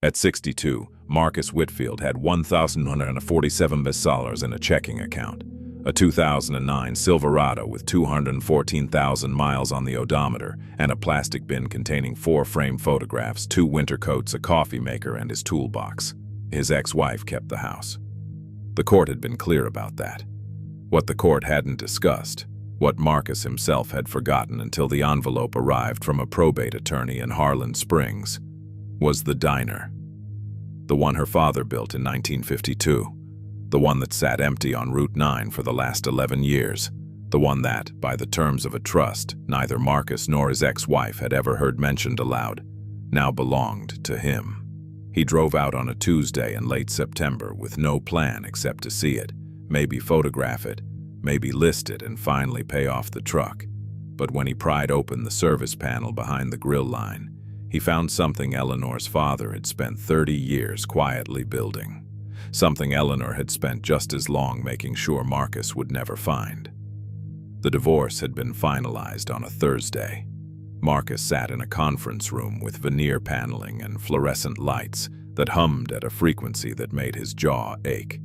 At 62, Marcus Whitfield had $1,147 in a checking account, a 2009 Silverado with 214,000 miles on the odometer, and a plastic bin containing 4 framed photographs, 2 winter coats, a coffee maker, and his toolbox. His ex-wife kept the house. The court had been clear about that. What the court hadn't discussed, what Marcus himself had forgotten until the envelope arrived from a probate attorney in Harlan Springs, was the diner. The one her father built in 1952. The one that sat empty on Route 9 for the last 11 years. The one that, by the terms of a trust, neither Marcus nor his ex-wife had ever heard mentioned aloud, now belonged to him. He drove out on a Tuesday in late September with no plan except to see it, maybe photograph it, maybe list it and finally pay off the truck. But when he pried open the service panel behind the grill line, he found something Eleanor's father had spent 30 years quietly building. Something Eleanor had spent just as long making sure Marcus would never find. The divorce had been finalized on a Thursday. Marcus sat in a conference room with veneer paneling and fluorescent lights that hummed at a frequency that made his jaw ache.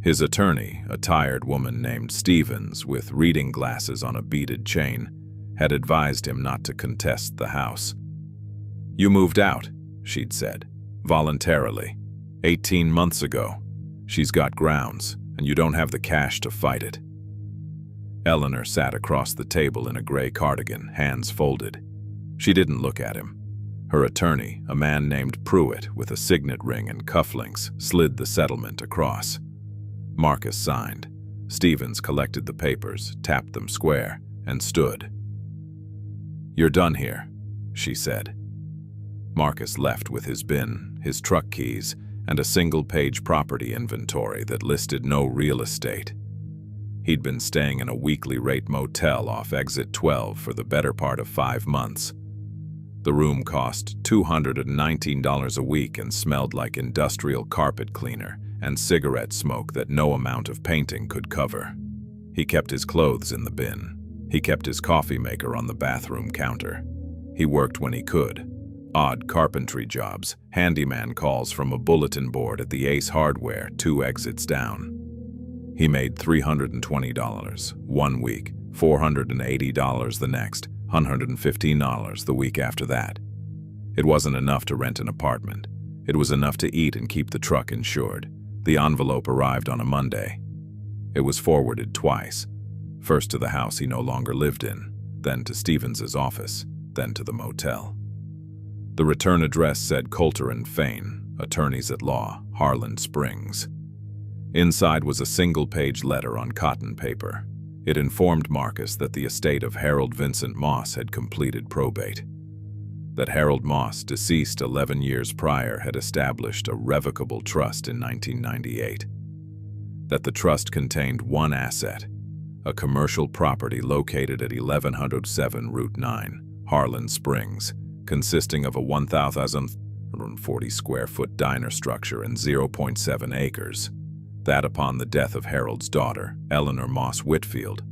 His attorney, a tired woman named Stevens with reading glasses on a beaded chain, had advised him not to contest the house. "You moved out," she'd said, "voluntarily. 18 months ago. She's got grounds, and you don't have the cash to fight it." Eleanor sat across the table in a gray cardigan, hands folded. She didn't look at him. Her attorney, a man named Pruitt with a signet ring and cufflinks, slid the settlement across. Marcus signed. Stevens collected the papers, tapped them square, and stood. "You're done here," she said. Marcus left with his bin, his truck keys, and a single-page property inventory that listed no real estate. He'd been staying in a weekly rate motel off Exit 12 for the better part of 5 months. The room cost $219 a week and smelled like industrial carpet cleaner and cigarette smoke that no amount of painting could cover. He kept his clothes in the bin. He kept his coffee maker on the bathroom counter. He worked when he could. Odd carpentry jobs, handyman calls from a bulletin board at the Ace Hardware 2 exits down. He made $320 one week, $480 the next, $115 the week after that. It wasn't enough to rent an apartment. It was enough to eat and keep the truck insured. The envelope arrived on a Monday. It was forwarded twice. First to the house he no longer lived in, then to Stevens's office, then to the motel. The return address said Coulter and Fain, attorneys at law, Harlan Springs. Inside was a single-page letter on cotton paper. It informed Marcus that the estate of Harold Vincent Moss had completed probate. That Harold Moss, deceased 11 years prior, had established a revocable trust in 1998. That the trust contained one asset, a commercial property located at 1107 Route 9, Harlan Springs, consisting of a 1,040-square-foot diner structure and 0.7 acres. That upon the death of Harold's daughter, Eleanor Moss Whitfield,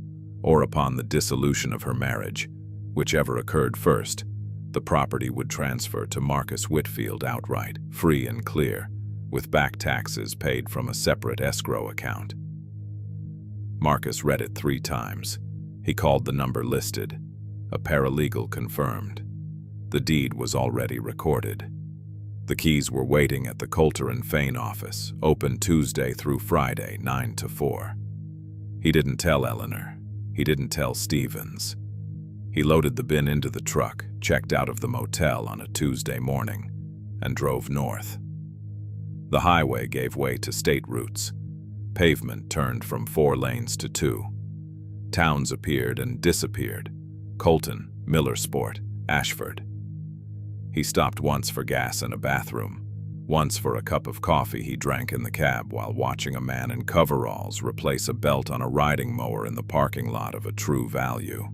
or upon the dissolution of her marriage, whichever occurred first, the property would transfer to Marcus Whitfield outright, free and clear, with back taxes paid from a separate escrow account. Marcus read it 3 times. He called the number listed. A paralegal confirmed. The deed was already recorded. The keys were waiting at the Coulter and Fain office, open Tuesday through Friday, 9 to 4. He didn't tell Eleanor. He didn't tell Stevens. He loaded the bin into the truck, checked out of the motel on a Tuesday morning, and drove north. The highway gave way to state routes. Pavement turned from 4 lanes to 2. Towns appeared and disappeared. Colton, Millersport, Ashford. He stopped once for gas and a bathroom, once for a cup of coffee he drank in the cab while watching a man in coveralls replace a belt on a riding mower in the parking lot of a True Value.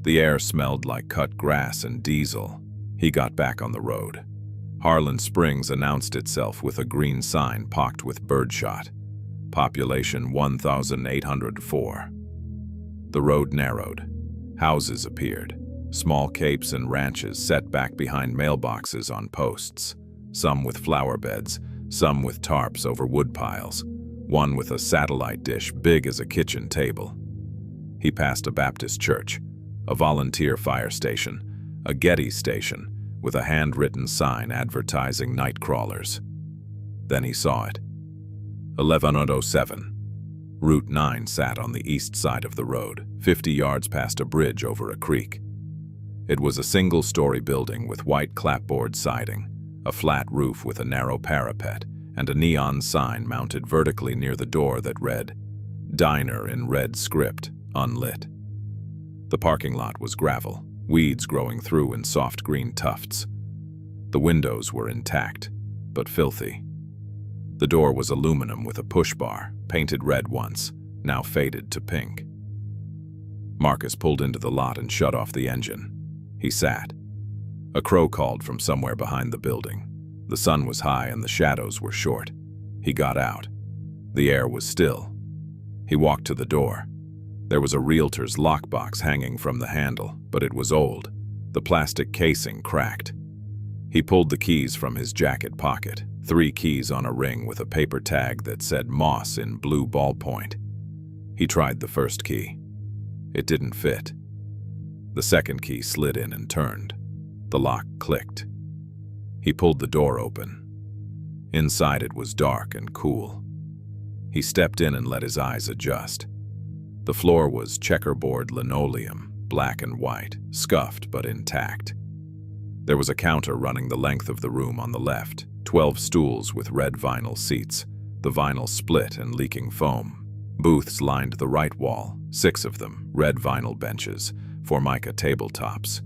The air smelled like cut grass and diesel. He got back on the road. Harlan Springs announced itself with a green sign pocked with birdshot. Population 1,804. The road narrowed. Houses appeared. Small capes and ranches set back behind mailboxes on posts. some with flower beds, some with tarps over wood piles, one with a satellite dish big as a kitchen table. He passed a Baptist church, a volunteer fire station, a Getty station with a handwritten sign advertising night crawlers. Then he saw it. 1107. Route 9 sat on the east side of the road, 50 yards past a bridge over a creek. It was a single-story building with white clapboard siding, a flat roof with a narrow parapet, and a neon sign mounted vertically near the door that read, "Diner" in red script, unlit. The parking lot was gravel, weeds growing through in soft green tufts. The windows were intact, but filthy. The door was aluminum with a push bar, painted red once, now faded to pink. Marcus pulled into the lot and shut off the engine. He sat. A crow called from somewhere behind the building. The sun was high and the shadows were short. He got out. The air was still. He walked to the door. There was a realtor's lockbox hanging from the handle, but it was old. The plastic casing cracked. He pulled the keys from his jacket pocket, 3 keys on a ring with a paper tag that said Moss in blue ballpoint. He tried the first key. It didn't fit. The second key slid in and turned. The lock clicked. He pulled the door open. Inside it was dark and cool. He stepped in and let his eyes adjust. The floor was checkerboard linoleum, black and white, scuffed but intact. There was a counter running the length of the room on the left, 12 stools with red vinyl seats, the vinyl split and leaking foam. Booths lined the right wall, 6 of them, red vinyl benches, Formica tabletops.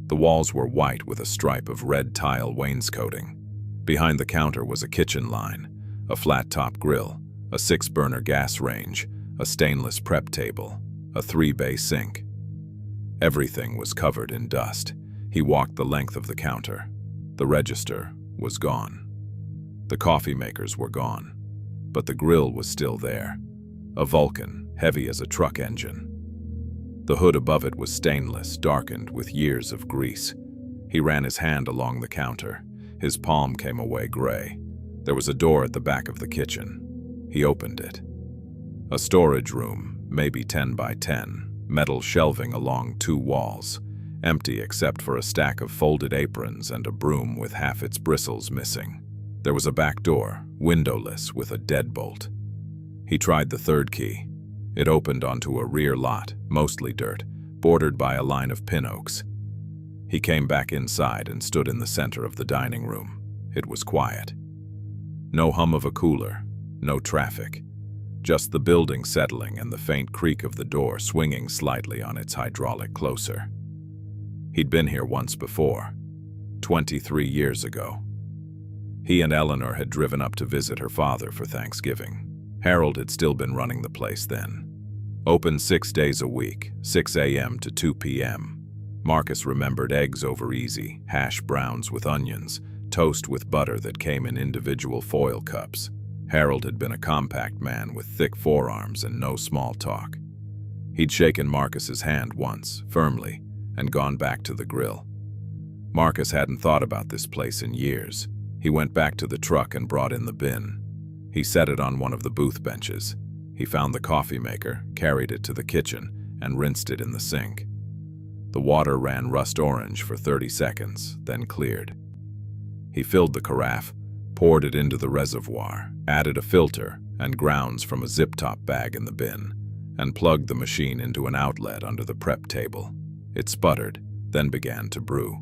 The walls were white with a stripe of red tile wainscoting. Behind the counter was a kitchen line, a flat-top grill, a 6-burner gas range, a stainless prep table, a 3-bay sink. Everything was covered in dust. He walked the length of the counter. The register was gone. The coffee makers were gone, but the grill was still there, a Vulcan, heavy as a truck engine. The hood above it was stainless, darkened with years of grease. He ran his hand along the counter. His palm came away gray. There was a door at the back of the kitchen. He opened it. A storage room, maybe 10 by 10, metal shelving along 2 walls, empty except for a stack of folded aprons and a broom with half its bristles missing. There was a back door, windowless, with a deadbolt. He tried the third key. It opened onto a rear lot, mostly dirt, bordered by a line of pin oaks. He came back inside and stood in the center of the dining room. It was quiet. No hum of a cooler, no traffic. Just the building settling and the faint creak of the door swinging slightly on its hydraulic closer. He'd been here once before, 23 years ago. He and Eleanor had driven up to visit her father for Thanksgiving. Harold had still been running the place then. Open 6 days a week, 6 a.m. to 2 p.m. Marcus remembered eggs over easy, hash browns with onions, toast with butter that came in individual foil cups. Harold had been a compact man with thick forearms and no small talk. He'd shaken Marcus's hand once, firmly, and gone back to the grill. Marcus hadn't thought about this place in years. He went back to the truck and brought in the bin. He set it on one of the booth benches. He found the coffee maker, carried it to the kitchen, and rinsed it in the sink. The water ran rust orange for 30 seconds, then cleared. He filled the carafe, poured it into the reservoir, added a filter and grounds from a zip-top bag in the bin, and plugged the machine into an outlet under the prep table. It sputtered, then began to brew.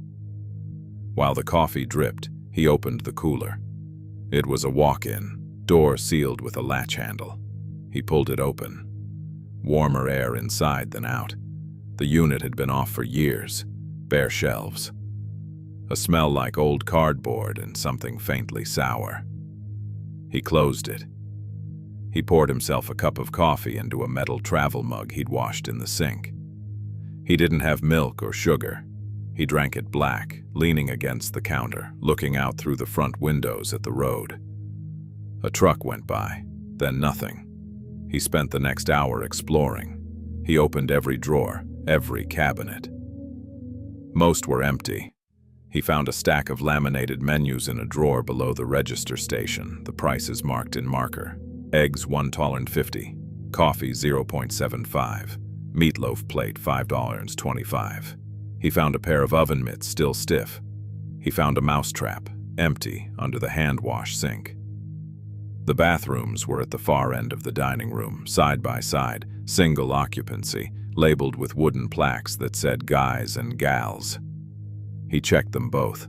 While the coffee dripped, he opened the cooler. It was a walk-in, door sealed with a latch handle. He pulled it open. Warmer air inside than out. The unit had been off for years. Bare shelves. A smell like old cardboard and something faintly sour. He closed it. He poured himself a cup of coffee into a metal travel mug he'd washed in the sink. He didn't have milk or sugar. He drank it black, leaning against the counter, looking out through the front windows at the road. A truck went by, then nothing. He spent the next hour exploring. He opened every drawer, every cabinet. Most were empty. He found a stack of laminated menus in a drawer below the register station, the prices marked in marker. Eggs $1.50, coffee $0.75, meatloaf plate $5.25. He found a pair of oven mitts still stiff. He found a mousetrap, empty, under the hand wash sink. The bathrooms were at the far end of the dining room, side by side, single occupancy, labeled with wooden plaques that said guys and gals. He checked them both.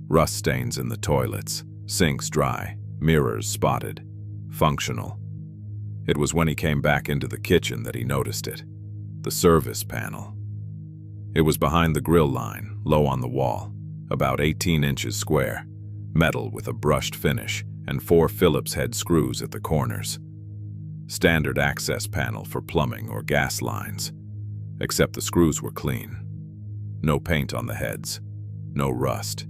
Rust stains in the toilets, sinks dry, mirrors spotted, functional. It was when he came back into the kitchen that he noticed it. The service panel. It was behind the grill line, low on the wall, about 18 inches square, metal with a brushed finish, and 4 Phillips head screws at the corners. Standard access panel for plumbing or gas lines, except the screws were clean. No paint on the heads, no rust.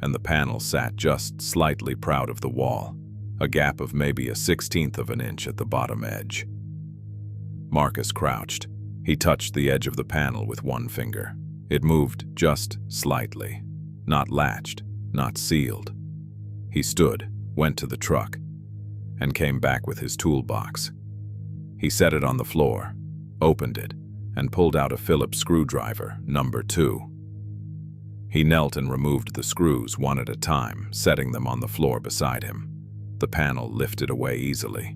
And the panel sat just slightly proud of the wall, a gap of maybe a 1/16 of an inch at the bottom edge. Marcus crouched. He touched the edge of the panel with one finger. It moved just slightly, not latched, not sealed. He stood, went to the truck, and came back with his toolbox. He set it on the floor, opened it, and pulled out a Phillips screwdriver, number 2. He knelt and removed the screws one at a time, setting them on the floor beside him. The panel lifted away easily.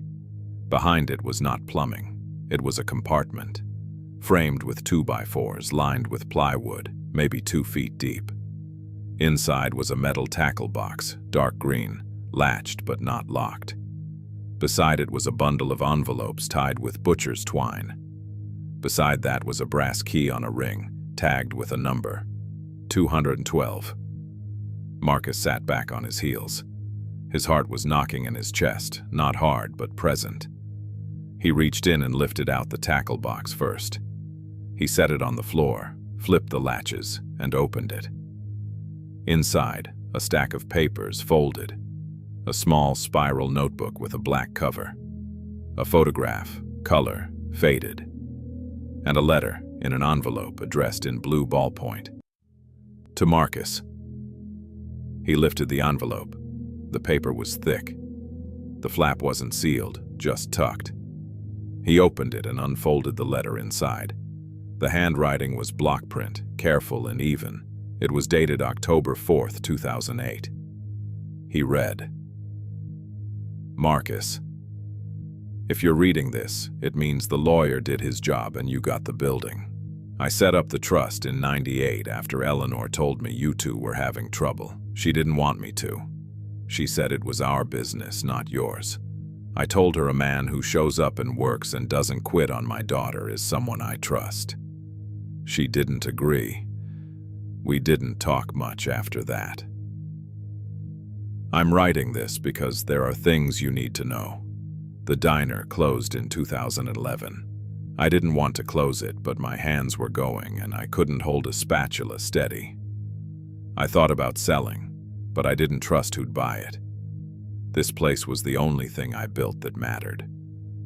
Behind it was not plumbing. It was a compartment, framed with 2x4s lined with plywood, maybe 2 feet deep. Inside was a metal tackle box, dark green, latched but not locked. Beside it was a bundle of envelopes tied with butcher's twine. Beside that was a brass key on a ring, tagged with a number, 212. Marcus sat back on his heels. His heart was knocking in his chest, not hard but present. He reached in and lifted out the tackle box first. He set it on the floor, flipped the latches, and opened it. Inside, a stack of papers folded, a small spiral notebook with a black cover, a photograph, color, faded, and a letter in an envelope addressed in blue ballpoint. To Marcus. He lifted the envelope. The paper was thick. The flap wasn't sealed, just tucked. He opened it and unfolded the letter inside. The handwriting was block print, careful and even. It was dated October 4th, 2008. He read, Marcus, if you're reading this, it means the lawyer did his job and you got the building. I set up the trust in '98 after Eleanor told me you two were having trouble. She didn't want me to. She said it was our business, not yours. I told her a man who shows up and works and doesn't quit on my daughter is someone I trust. She didn't agree. We didn't talk much after that. I'm writing this because there are things you need to know. The diner closed in 2011. I didn't want to close it, but my hands were going and I couldn't hold a spatula steady. I thought about selling, but I didn't trust who'd buy it. This place was the only thing I built that mattered.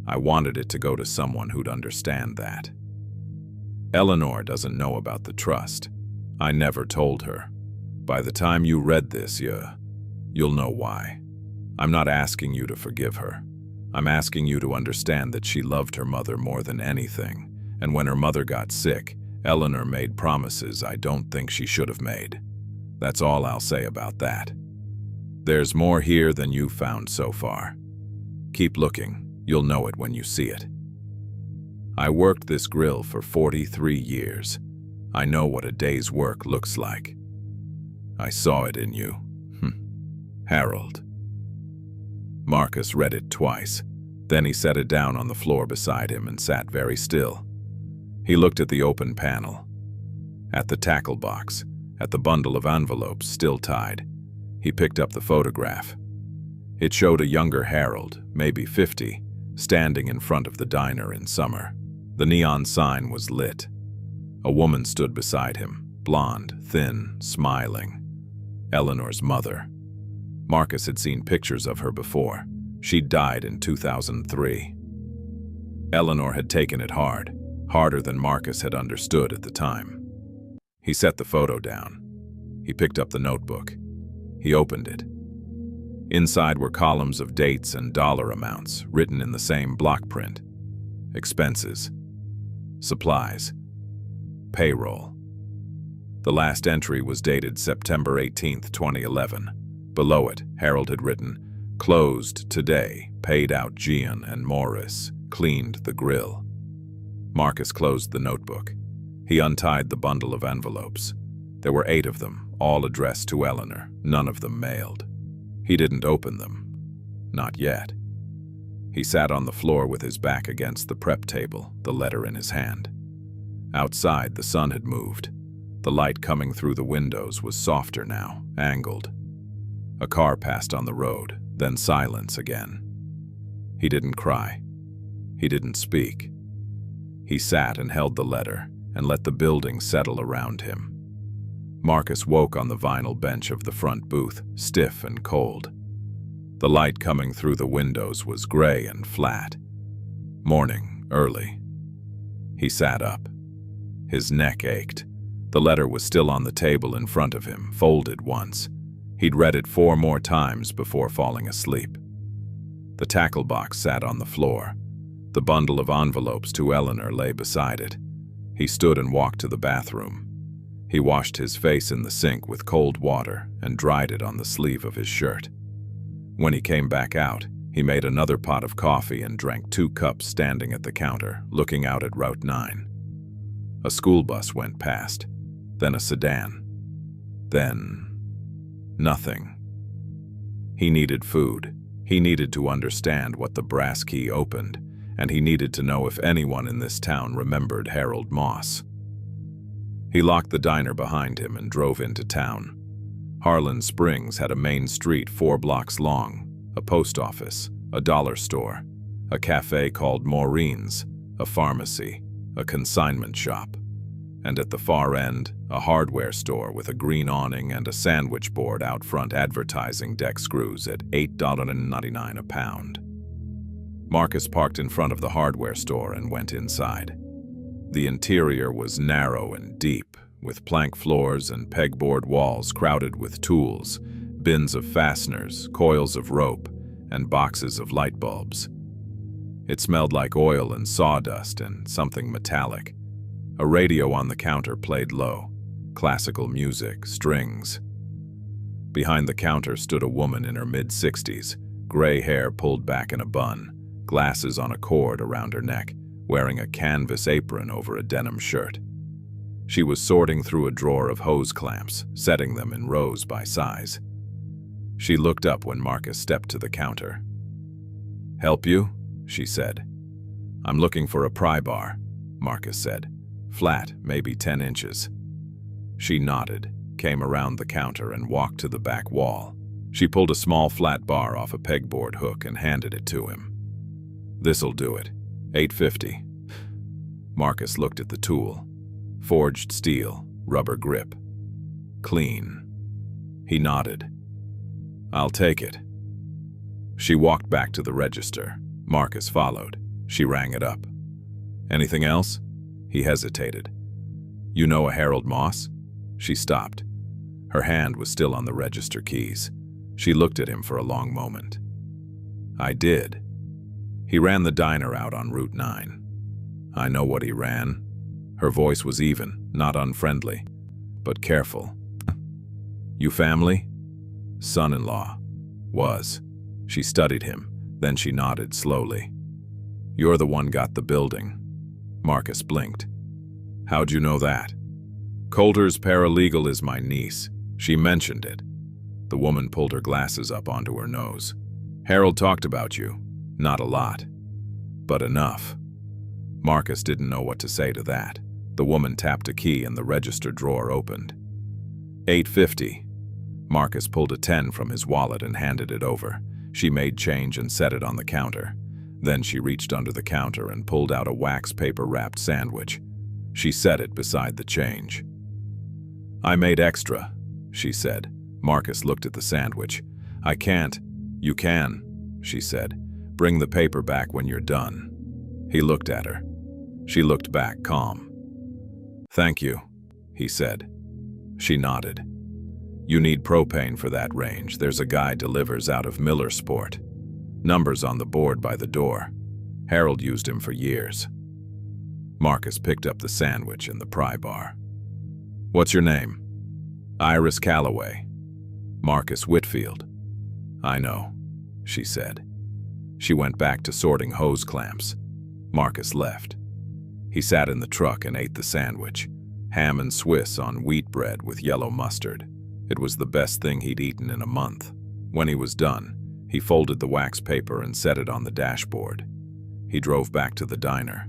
I wanted it to go to someone who'd understand that. Eleanor doesn't know about the trust. I never told her. By the time you read this, you'll know why. I'm not asking you to forgive her. I'm asking you to understand that she loved her mother more than anything, and when her mother got sick, Eleanor made promises I don't think she should have made. That's all I'll say about that. There's more here than you've found so far. Keep looking, you'll know it when you see it. I worked this grill for 43 years. I know what a day's work looks like. I saw it in you. Harold. Marcus read it twice. Then he set it down on the floor beside him and sat very still. He looked at the open panel, at the tackle box, at the bundle of envelopes still tied. He picked up the photograph. It showed a younger Harold, maybe 50, standing in front of the diner in summer. The neon sign was lit. A woman stood beside him, blonde, thin, smiling. Eleanor's mother. Marcus had seen pictures of her before. She'd died in 2003. Eleanor had taken it hard, harder than Marcus had understood at the time. He set the photo down. He picked up the notebook. He opened it. Inside were columns of dates and dollar amounts written in the same block print. Expenses, supplies, payroll. The last entry was dated September 18, 2011. Below it, Harold had written, "Closed today, paid out Gian and Morris, cleaned the grill." Marcus closed the notebook. He untied the bundle of envelopes. There were 8 of them, all addressed to Eleanor, none of them mailed. He didn't open them. Not yet. He sat on the floor with his back against the prep table, the letter in his hand. Outside, the sun had moved. The light coming through the windows was softer now, angled. A car passed on the road, then silence again. He didn't cry. He didn't speak. He sat and held the letter and let the building settle around him. Marcus woke on the vinyl bench of the front booth, stiff and cold. The light coming through the windows was gray and flat. Morning, early. He sat up. His neck ached. The letter was still on the table in front of him, folded once. He'd read it 4 more times before falling asleep. The tackle box sat on the floor. The bundle of envelopes to Eleanor lay beside it. He stood and walked to the bathroom. He washed his face in the sink with cold water and dried it on the sleeve of his shirt. When he came back out, he made another pot of coffee and drank 2 cups standing at the counter, looking out at Route 9. A school bus went past, then a sedan. Then nothing. He needed food. He needed to understand what the brass key opened, and he needed to know if anyone in this town remembered Harold Moss. He locked the diner behind him and drove into town. Harlan Springs had a main street 4 blocks long, a post office, a dollar store, a cafe called Maureen's, a pharmacy, a consignment shop, and at the far end, a hardware store with a green awning and a sandwich board out front advertising deck screws at $8.99 a pound. Marcus parked in front of the hardware store and went inside. The interior was narrow and deep, with plank floors and pegboard walls crowded with tools, bins of fasteners, coils of rope, and boxes of light bulbs. It smelled like oil and sawdust and something metallic. A radio on the counter played low, classical music, strings. Behind the counter stood a woman in her mid-60s, gray hair pulled back in a bun, glasses on a cord around her neck, wearing a canvas apron over a denim shirt. She was sorting through a drawer of hose clamps, setting them in rows by size. She looked up when Marcus stepped to the counter. "Help you?" she said. "I'm looking for a pry bar," Marcus said. "Flat, maybe 10 inches. She nodded, came around the counter and walked to the back wall. She pulled a small flat bar off a pegboard hook and handed it to him. "This'll do it. $8.50. Marcus looked at the tool. Forged steel, rubber grip. Clean. He nodded. "I'll take it." She walked back to the register. Marcus followed. She rang it up. "Anything else?" He hesitated. "You know a Harold Moss?" She stopped. Her hand was still on the register keys. She looked at him for a long moment. "I did. He ran the diner out on Route 9. I know what he ran." Her voice was even, not unfriendly, but careful. "You family?" "Son-in-law. Was." She studied him, then she nodded slowly. "You're the one got the building." Marcus blinked. "How'd you know that?" "Coulter's paralegal is my niece. She mentioned it." The woman pulled her glasses up onto her nose. "Harold talked about you. Not a lot, but enough." Marcus didn't know what to say to that. The woman tapped a key and the register drawer opened. $8.50. Marcus pulled a 10 from his wallet and handed it over. She made change and set it on the counter. Then she reached under the counter and pulled out a wax paper-wrapped sandwich. She set it beside the change. "I made extra," she said. Marcus looked at the sandwich. "I can't." "You can," she said. "Bring the paper back when you're done." He looked at her. She looked back, calm. "Thank you," he said. She nodded. You need propane for that range. There's a guy delivers out of Millersport. Numbers on the board by the door. Harold used him for years. Marcus picked up the sandwich and the pry bar. What's your name? Iris Calloway. Marcus Whitfield. I know, she said. She went back to sorting hose clamps. Marcus left. He sat in the truck and ate the sandwich. Ham and Swiss on wheat bread with yellow mustard. It was the best thing he'd eaten in a month. When he was done, he folded the wax paper and set it on the dashboard. He drove back to the diner.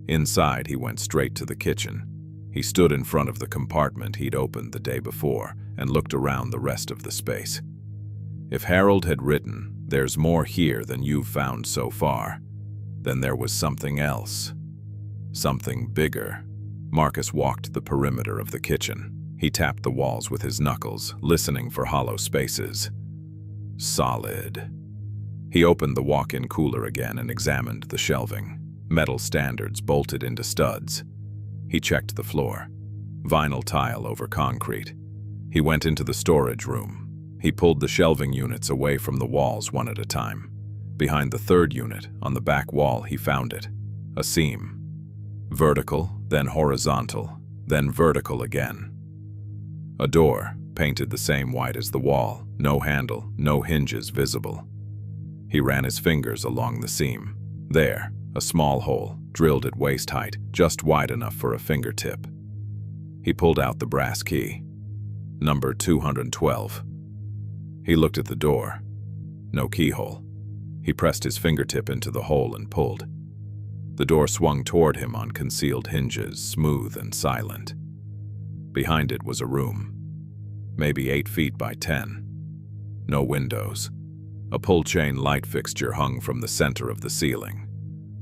Inside, he went straight to the kitchen. He stood in front of the compartment he'd opened the day before and looked around the rest of the space. If Harold had written, "There's more here than you've found so far," then there was something else. Something bigger. Marcus walked the perimeter of the kitchen. He tapped the walls with his knuckles, listening for hollow spaces. Solid. He opened the walk-in cooler again and examined the shelving. Metal standards bolted into studs. He checked the floor. Vinyl tile over concrete. He went into the storage room. He pulled the shelving units away from the walls one at a time. Behind the third unit, on the back wall, he found it. A seam. Vertical, then horizontal, then vertical again. A door, painted the same white as the wall, no handle, no hinges visible. He ran his fingers along the seam. There, a small hole, drilled at waist height, just wide enough for a fingertip. He pulled out the brass key. Number 212. He looked at the door. No keyhole. He pressed his fingertip into the hole and pulled. The door swung toward him on concealed hinges, smooth and silent. Behind it was a room, maybe 8 feet by 10. No windows. A pull-chain light fixture hung from the center of the ceiling.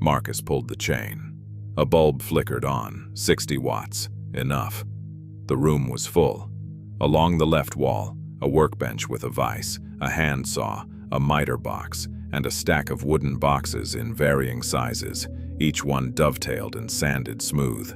Marcus pulled the chain. A bulb flickered on, 60 watts, enough. The room was full. Along the left wall, a workbench with a vise, a handsaw, a miter box, and a stack of wooden boxes in varying sizes, each one dovetailed and sanded smooth.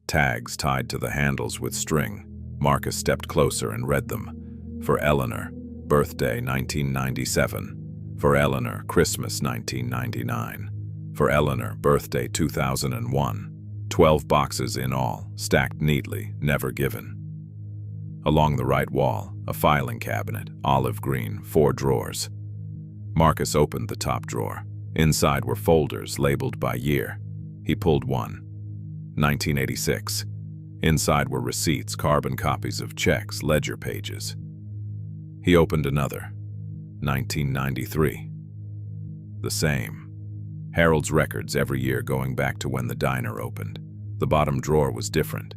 Tags tied to the handles with string. Marcus stepped closer and read them. For Eleanor, birthday 1997. For Eleanor, Christmas 1999. For Eleanor, birthday 2001. 12 boxes in all, stacked neatly, never given. Along the right wall, a filing cabinet, olive green, 4 drawers. Marcus opened the top drawer. Inside were folders labeled by year. He pulled one. 1986. Inside were receipts, carbon copies of checks, ledger pages. He opened another. 1993. The same. Harold's records every year going back to when the diner opened. The bottom drawer was different.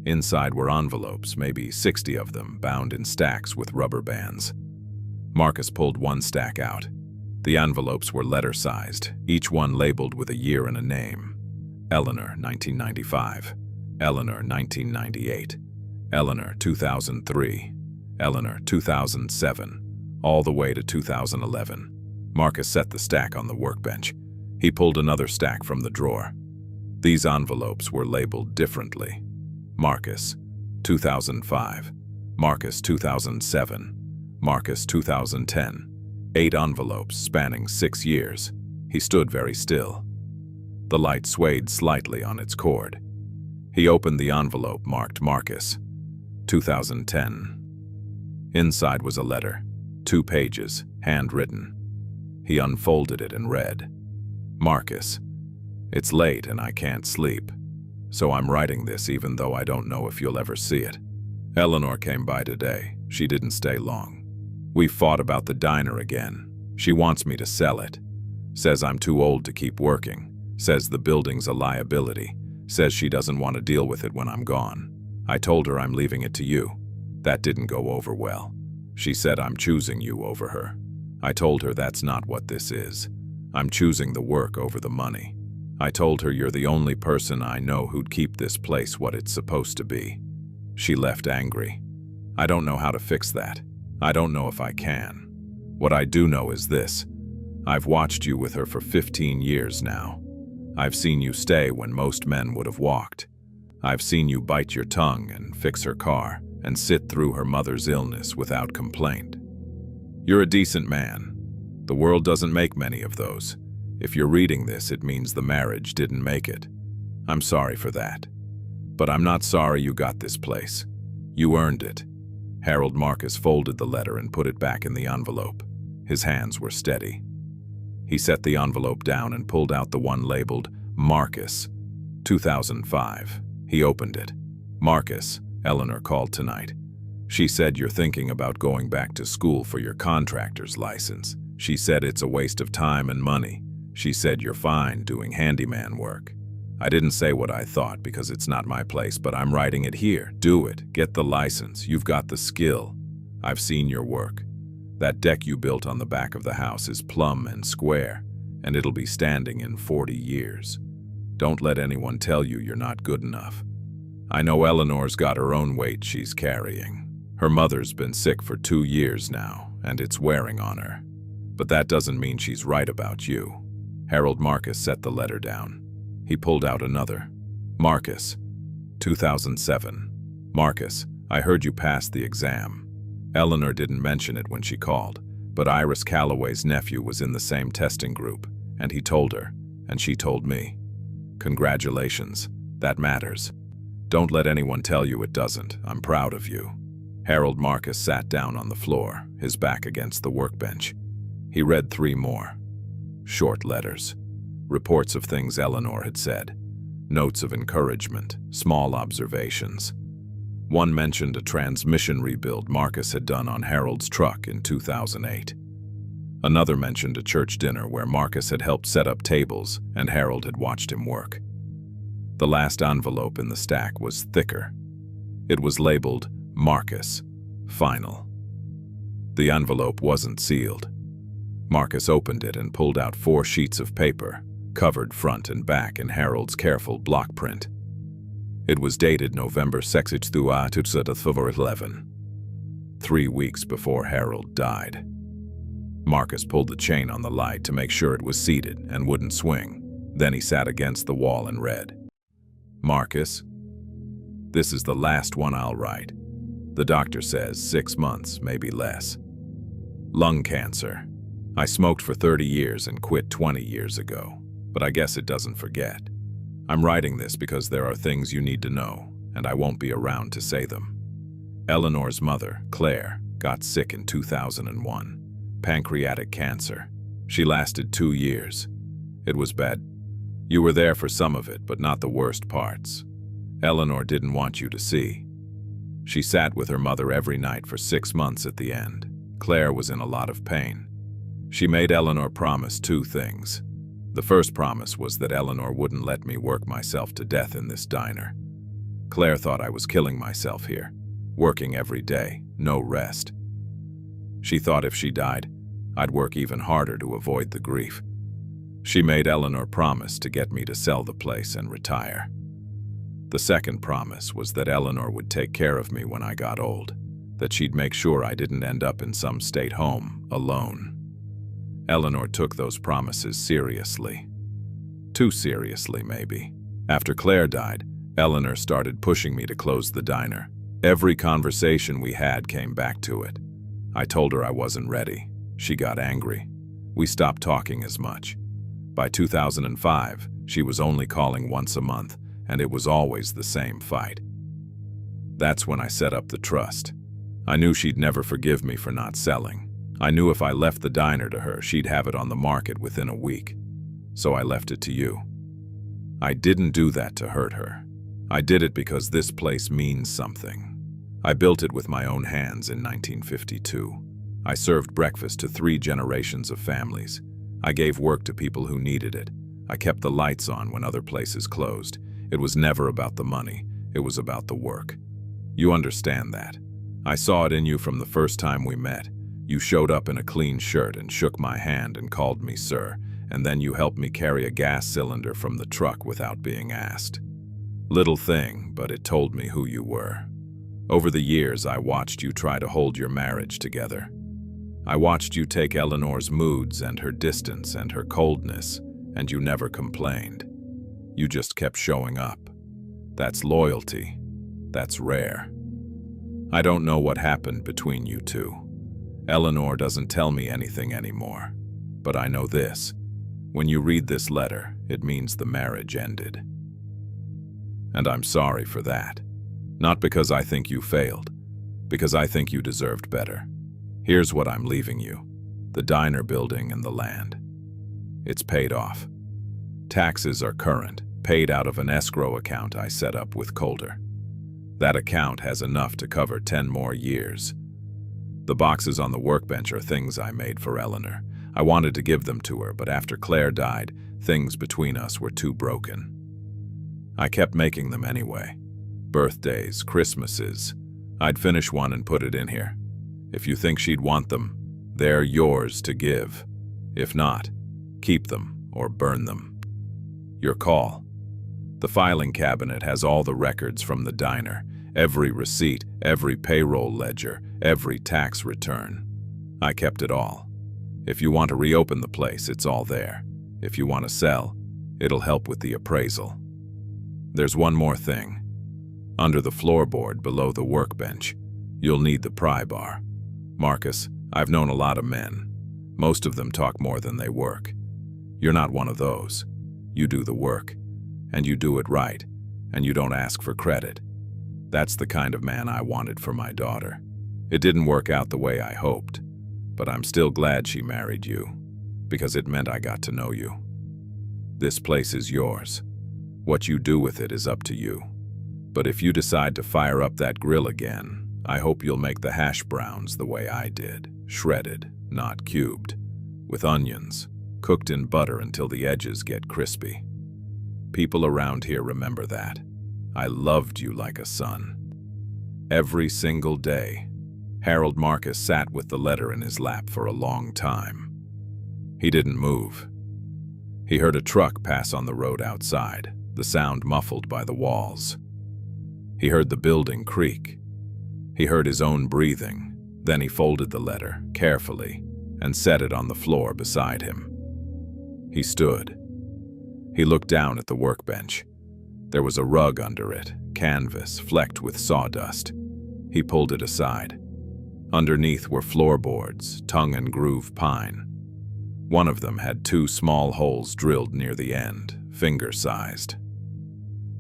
Inside were envelopes, maybe 60 of them, bound in stacks with rubber bands. Marcus pulled one stack out. The envelopes were letter-sized, each one labeled with a year and a name. Eleanor, 1995. Eleanor, 1998. Eleanor, 2003. Eleanor, 2007. All the way to 2011. Marcus set the stack on the workbench. He pulled another stack from the drawer. These envelopes were labeled differently. Marcus, 2005. Marcus, 2007. Marcus, 2010. 8 envelopes spanning 6 years. He stood very still. The light swayed slightly on its cord. He opened the envelope marked Marcus, 2010. Inside was a letter, 2 pages, handwritten. He unfolded it and read, Marcus, it's late and I can't sleep, so I'm writing this even though I don't know if you'll ever see it. Eleanor came by today. She didn't stay long. We fought about the diner again. She wants me to sell it. Says I'm too old to keep working. Says the building's a liability. Says she doesn't want to deal with it when I'm gone. I told her I'm leaving it to you. That didn't go over well. She said I'm choosing you over her. I told her that's not what this is. I'm choosing the work over the money. I told her you're the only person I know who'd keep this place what it's supposed to be. She left angry. I don't know how to fix that. I don't know if I can. What I do know is this. I've watched you with her for 15 years now. I've seen you stay when most men would have walked. I've seen you bite your tongue and fix her car, and sit through her mother's illness without complaint. You're a decent man. The world doesn't make many of those. If you're reading this, it means the marriage didn't make it. I'm sorry for that. But I'm not sorry you got this place. You earned it. Harold Marcus folded the letter and put it back in the envelope. His hands were steady. He set the envelope down and pulled out the one labeled Marcus, 2005. He opened it. Marcus, Eleanor called tonight. She said you're thinking about going back to school for your contractor's license. She said it's a waste of time and money. She said you're fine doing handyman work. I didn't say what I thought because it's not my place, but I'm writing it here. Do it. Get the license. You've got the skill. I've seen your work. That deck you built on the back of the house is plumb and square, and it'll be standing in 40 years. Don't let anyone tell you you're not good enough. I know Eleanor's got her own weight she's carrying. Her mother's been sick for 2 years now, and it's wearing on her. But that doesn't mean she's right about you. Harold Marcus set the letter down. He pulled out another. Marcus, 2007. Marcus, I heard you passed the exam. Eleanor didn't mention it when she called, but Iris Calloway's nephew was in the same testing group, and he told her, and she told me. Congratulations. That matters. Don't let anyone tell you it doesn't. I'm proud of you. Harold Marcus sat down on the floor, his back against the workbench. He read 3 more. Short letters. Reports of things Eleanor had said. Notes of encouragement, small observations. One mentioned a transmission rebuild Marcus had done on Harold's truck in 2008. Another mentioned a church dinner where Marcus had helped set up tables and Harold had watched him work. The last envelope in the stack was thicker. It was labeled Marcus, Final. The envelope wasn't sealed. Marcus opened it and pulled out 4 sheets of paper, covered front and back in Harold's careful block print. It was dated November 6, 2011, 3 weeks before Harold died. Marcus pulled the chain on the light to make sure it was seated and wouldn't swing. Then he sat against the wall and read. Marcus, this is the last one I'll write. The doctor says 6 months, maybe less. Lung cancer. I smoked for 30 years and quit 20 years ago, but I guess it doesn't forget. I'm writing this because there are things you need to know, and I won't be around to say them. Eleanor's mother, Claire, got sick in 2001. Pancreatic cancer. She lasted 2 years. It was bad. You were there for some of it, but not the worst parts. Eleanor didn't want you to see. She sat with her mother every night for 6 months at the end. Claire was in a lot of pain. She made Eleanor promise 2 things. The first promise was that Eleanor wouldn't let me work myself to death in this diner. Claire thought I was killing myself here, working every day, no rest. She thought if she died, I'd work even harder to avoid the grief. She made Eleanor promise to get me to sell the place and retire. The second promise was that Eleanor would take care of me when I got old, that she'd make sure I didn't end up in some state home, alone. Eleanor took those promises seriously. Too seriously, maybe. After Claire died, Eleanor started pushing me to close the diner. Every conversation we had came back to it. I told her I wasn't ready. She got angry. We stopped talking as much. By 2005, she was only calling once a month, and it was always the same fight. That's when I set up the trust. I knew she'd never forgive me for not selling. I knew if I left the diner to her, she'd have it on the market within a week. So I left it to you. I didn't do that to hurt her. I did it because this place means something. I built it with my own hands in 1952. I served breakfast to 3 generations of families. I gave work to people who needed it. I kept the lights on when other places closed. It was never about the money. It was about the work. You understand that. I saw it in you from the first time we met. You showed up in a clean shirt and shook my hand and called me sir, and then you helped me carry a gas cylinder from the truck without being asked. Little thing, but it told me who you were. Over the years, I watched you try to hold your marriage together. I watched you take Eleanor's moods and her distance and her coldness, and you never complained. You just kept showing up. That's loyalty. That's rare. I don't know what happened between you two. Eleanor doesn't tell me anything anymore. But I know this. When you read this letter, it means the marriage ended. And I'm sorry for that. Not because I think you failed, because I think you deserved better. Here's what I'm leaving you: the diner building and the land. It's paid off. Taxes are current, paid out of an escrow account I set up with Calder. That account has enough to cover 10 more years. The boxes on the workbench are things I made for Eleanor. I wanted to give them to her, but after Claire died, things between us were too broken. I kept making them anyway. Birthdays, Christmases. I'd finish one and put it in here. If you think she'd want them, they're yours to give. If not, keep them or burn them. Your call. The filing cabinet has all the records from the diner, every receipt, every payroll ledger, every tax return. I kept it all. If you want to reopen the place, it's all there. If you want to sell, it'll help with the appraisal. There's one more thing. Under the floorboard below the workbench, you'll need the pry bar. Marcus, I've known a lot of men. Most of them talk more than they work. You're not one of those. You do the work, and you do it right, and you don't ask for credit. That's the kind of man I wanted for my daughter. It didn't work out the way I hoped, but I'm still glad she married you, because it meant I got to know you. This place is yours. What you do with it is up to you. But if you decide to fire up that grill again, I hope you'll make the hash browns the way I did, shredded, not cubed, with onions, cooked in butter until the edges get crispy. People around here remember that. I loved you like a son. Every single day, Harold Marcus sat with the letter in his lap for a long time. He didn't move. He heard a truck pass on the road outside, the sound muffled by the walls. He heard the building creak. He heard his own breathing. Then he folded the letter carefully and set it on the floor beside him. He stood. He looked down at the workbench. There was a rug under it, canvas flecked with sawdust. He pulled it aside. Underneath were floorboards, tongue and groove pine. One of them had 2 small holes drilled near the end, finger-sized.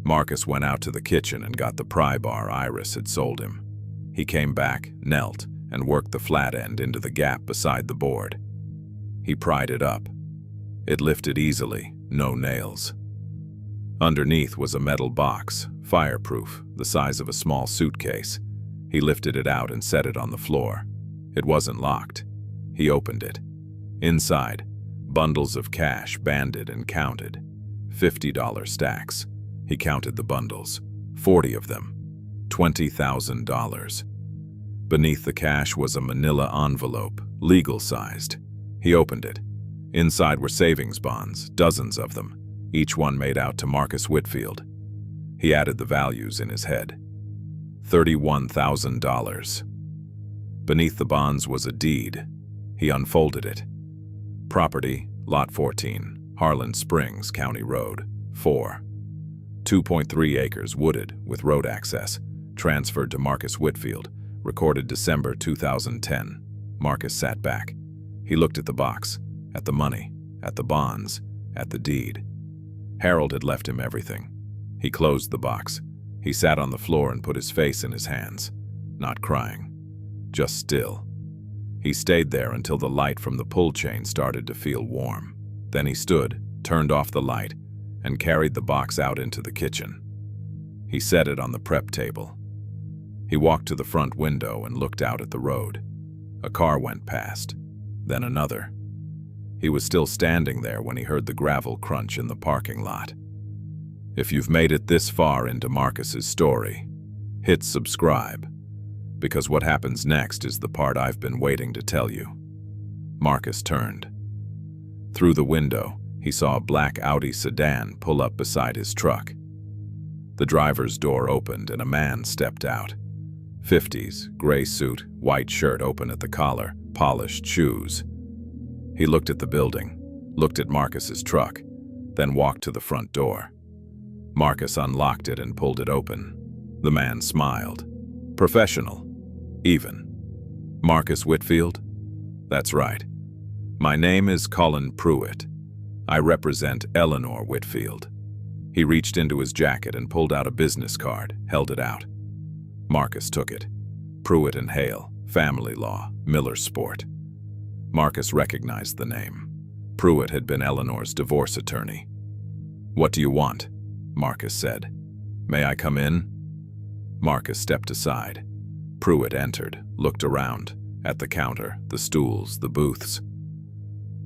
Marcus went out to the kitchen and got the pry bar Iris had sold him. He came back, knelt, and worked the flat end into the gap beside the board. He pried it up. It lifted easily, no nails. Underneath was a metal box, fireproof, the size of a small suitcase. He lifted it out and set it on the floor. It wasn't locked. He opened it. Inside, bundles of cash banded and counted. $50 stacks. He counted the bundles. 40 of them. $20,000. Beneath the cash was a manila envelope, legal-sized. He opened it. Inside were savings bonds, dozens of them, each one made out to Marcus Whitfield. He added the values in his head. $31,000. Beneath the bonds was a deed. He unfolded it. Property, Lot 14, Harlan Springs, County Road, 4. 2.3 acres, wooded, with road access. Transferred to Marcus Whitfield. Recorded December 2010. Marcus sat back. He looked at the box, at the money, at the bonds, at the deed. Harold had left him everything. He closed the box. He sat on the floor and put his face in his hands, not crying, just still. He stayed there until the light from the pull chain started to feel warm. Then he stood, turned off the light, and carried the box out into the kitchen. He set it on the prep table. He walked to the front window and looked out at the road. A car went past, then another. He was still standing there when he heard the gravel crunch in the parking lot. If you've made it this far into Marcus's story, hit subscribe, because what happens next is the part I've been waiting to tell you. Marcus turned. Through the window, he saw a black Audi sedan pull up beside his truck. The driver's door opened and a man stepped out. 50s, gray suit, white shirt open at the collar, polished shoes. He looked at the building, looked at Marcus's truck, then walked to the front door. Marcus unlocked it and pulled it open. The man smiled. Professional. Even. Marcus Whitfield? That's right. My name is Colin Pruitt. I represent Eleanor Whitfield. He reached into his jacket and pulled out a business card, held it out. Marcus took it. Pruitt and Hale, family law, Miller's Sport. Marcus recognized the name. Pruitt had been Eleanor's divorce attorney. "What do you want?" Marcus said. "May I come in?" Marcus stepped aside. Pruitt entered, looked around, at the counter, the stools, the booths.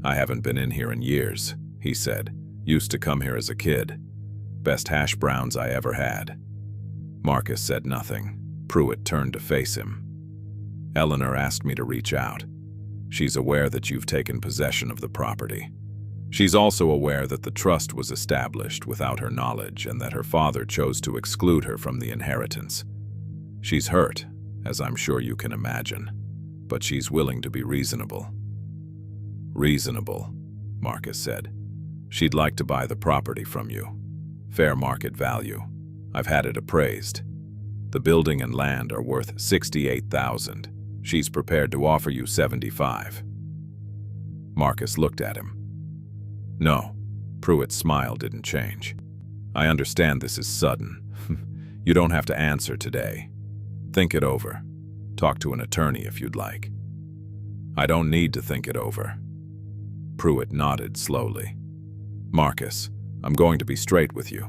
"I haven't been in here in years," he said. "Used to come here as a kid. Best hash browns I ever had." Marcus said nothing. Pruitt turned to face him. "Eleanor asked me to reach out. She's aware that you've taken possession of the property. She's also aware that the trust was established without her knowledge and that her father chose to exclude her from the inheritance. She's hurt, as I'm sure you can imagine, but she's willing to be reasonable." "Reasonable," Marcus said. "She'd like to buy the property from you. Fair market value. I've had it appraised. The building and land are worth $68,000. She's prepared to offer you $75,000. Marcus looked at him. "No." Pruitt's smile didn't change. "I understand this is sudden. You don't have to answer today. Think it over. Talk to an attorney if you'd like." "I don't need to think it over." Pruitt nodded slowly. "Marcus, I'm going to be straight with you.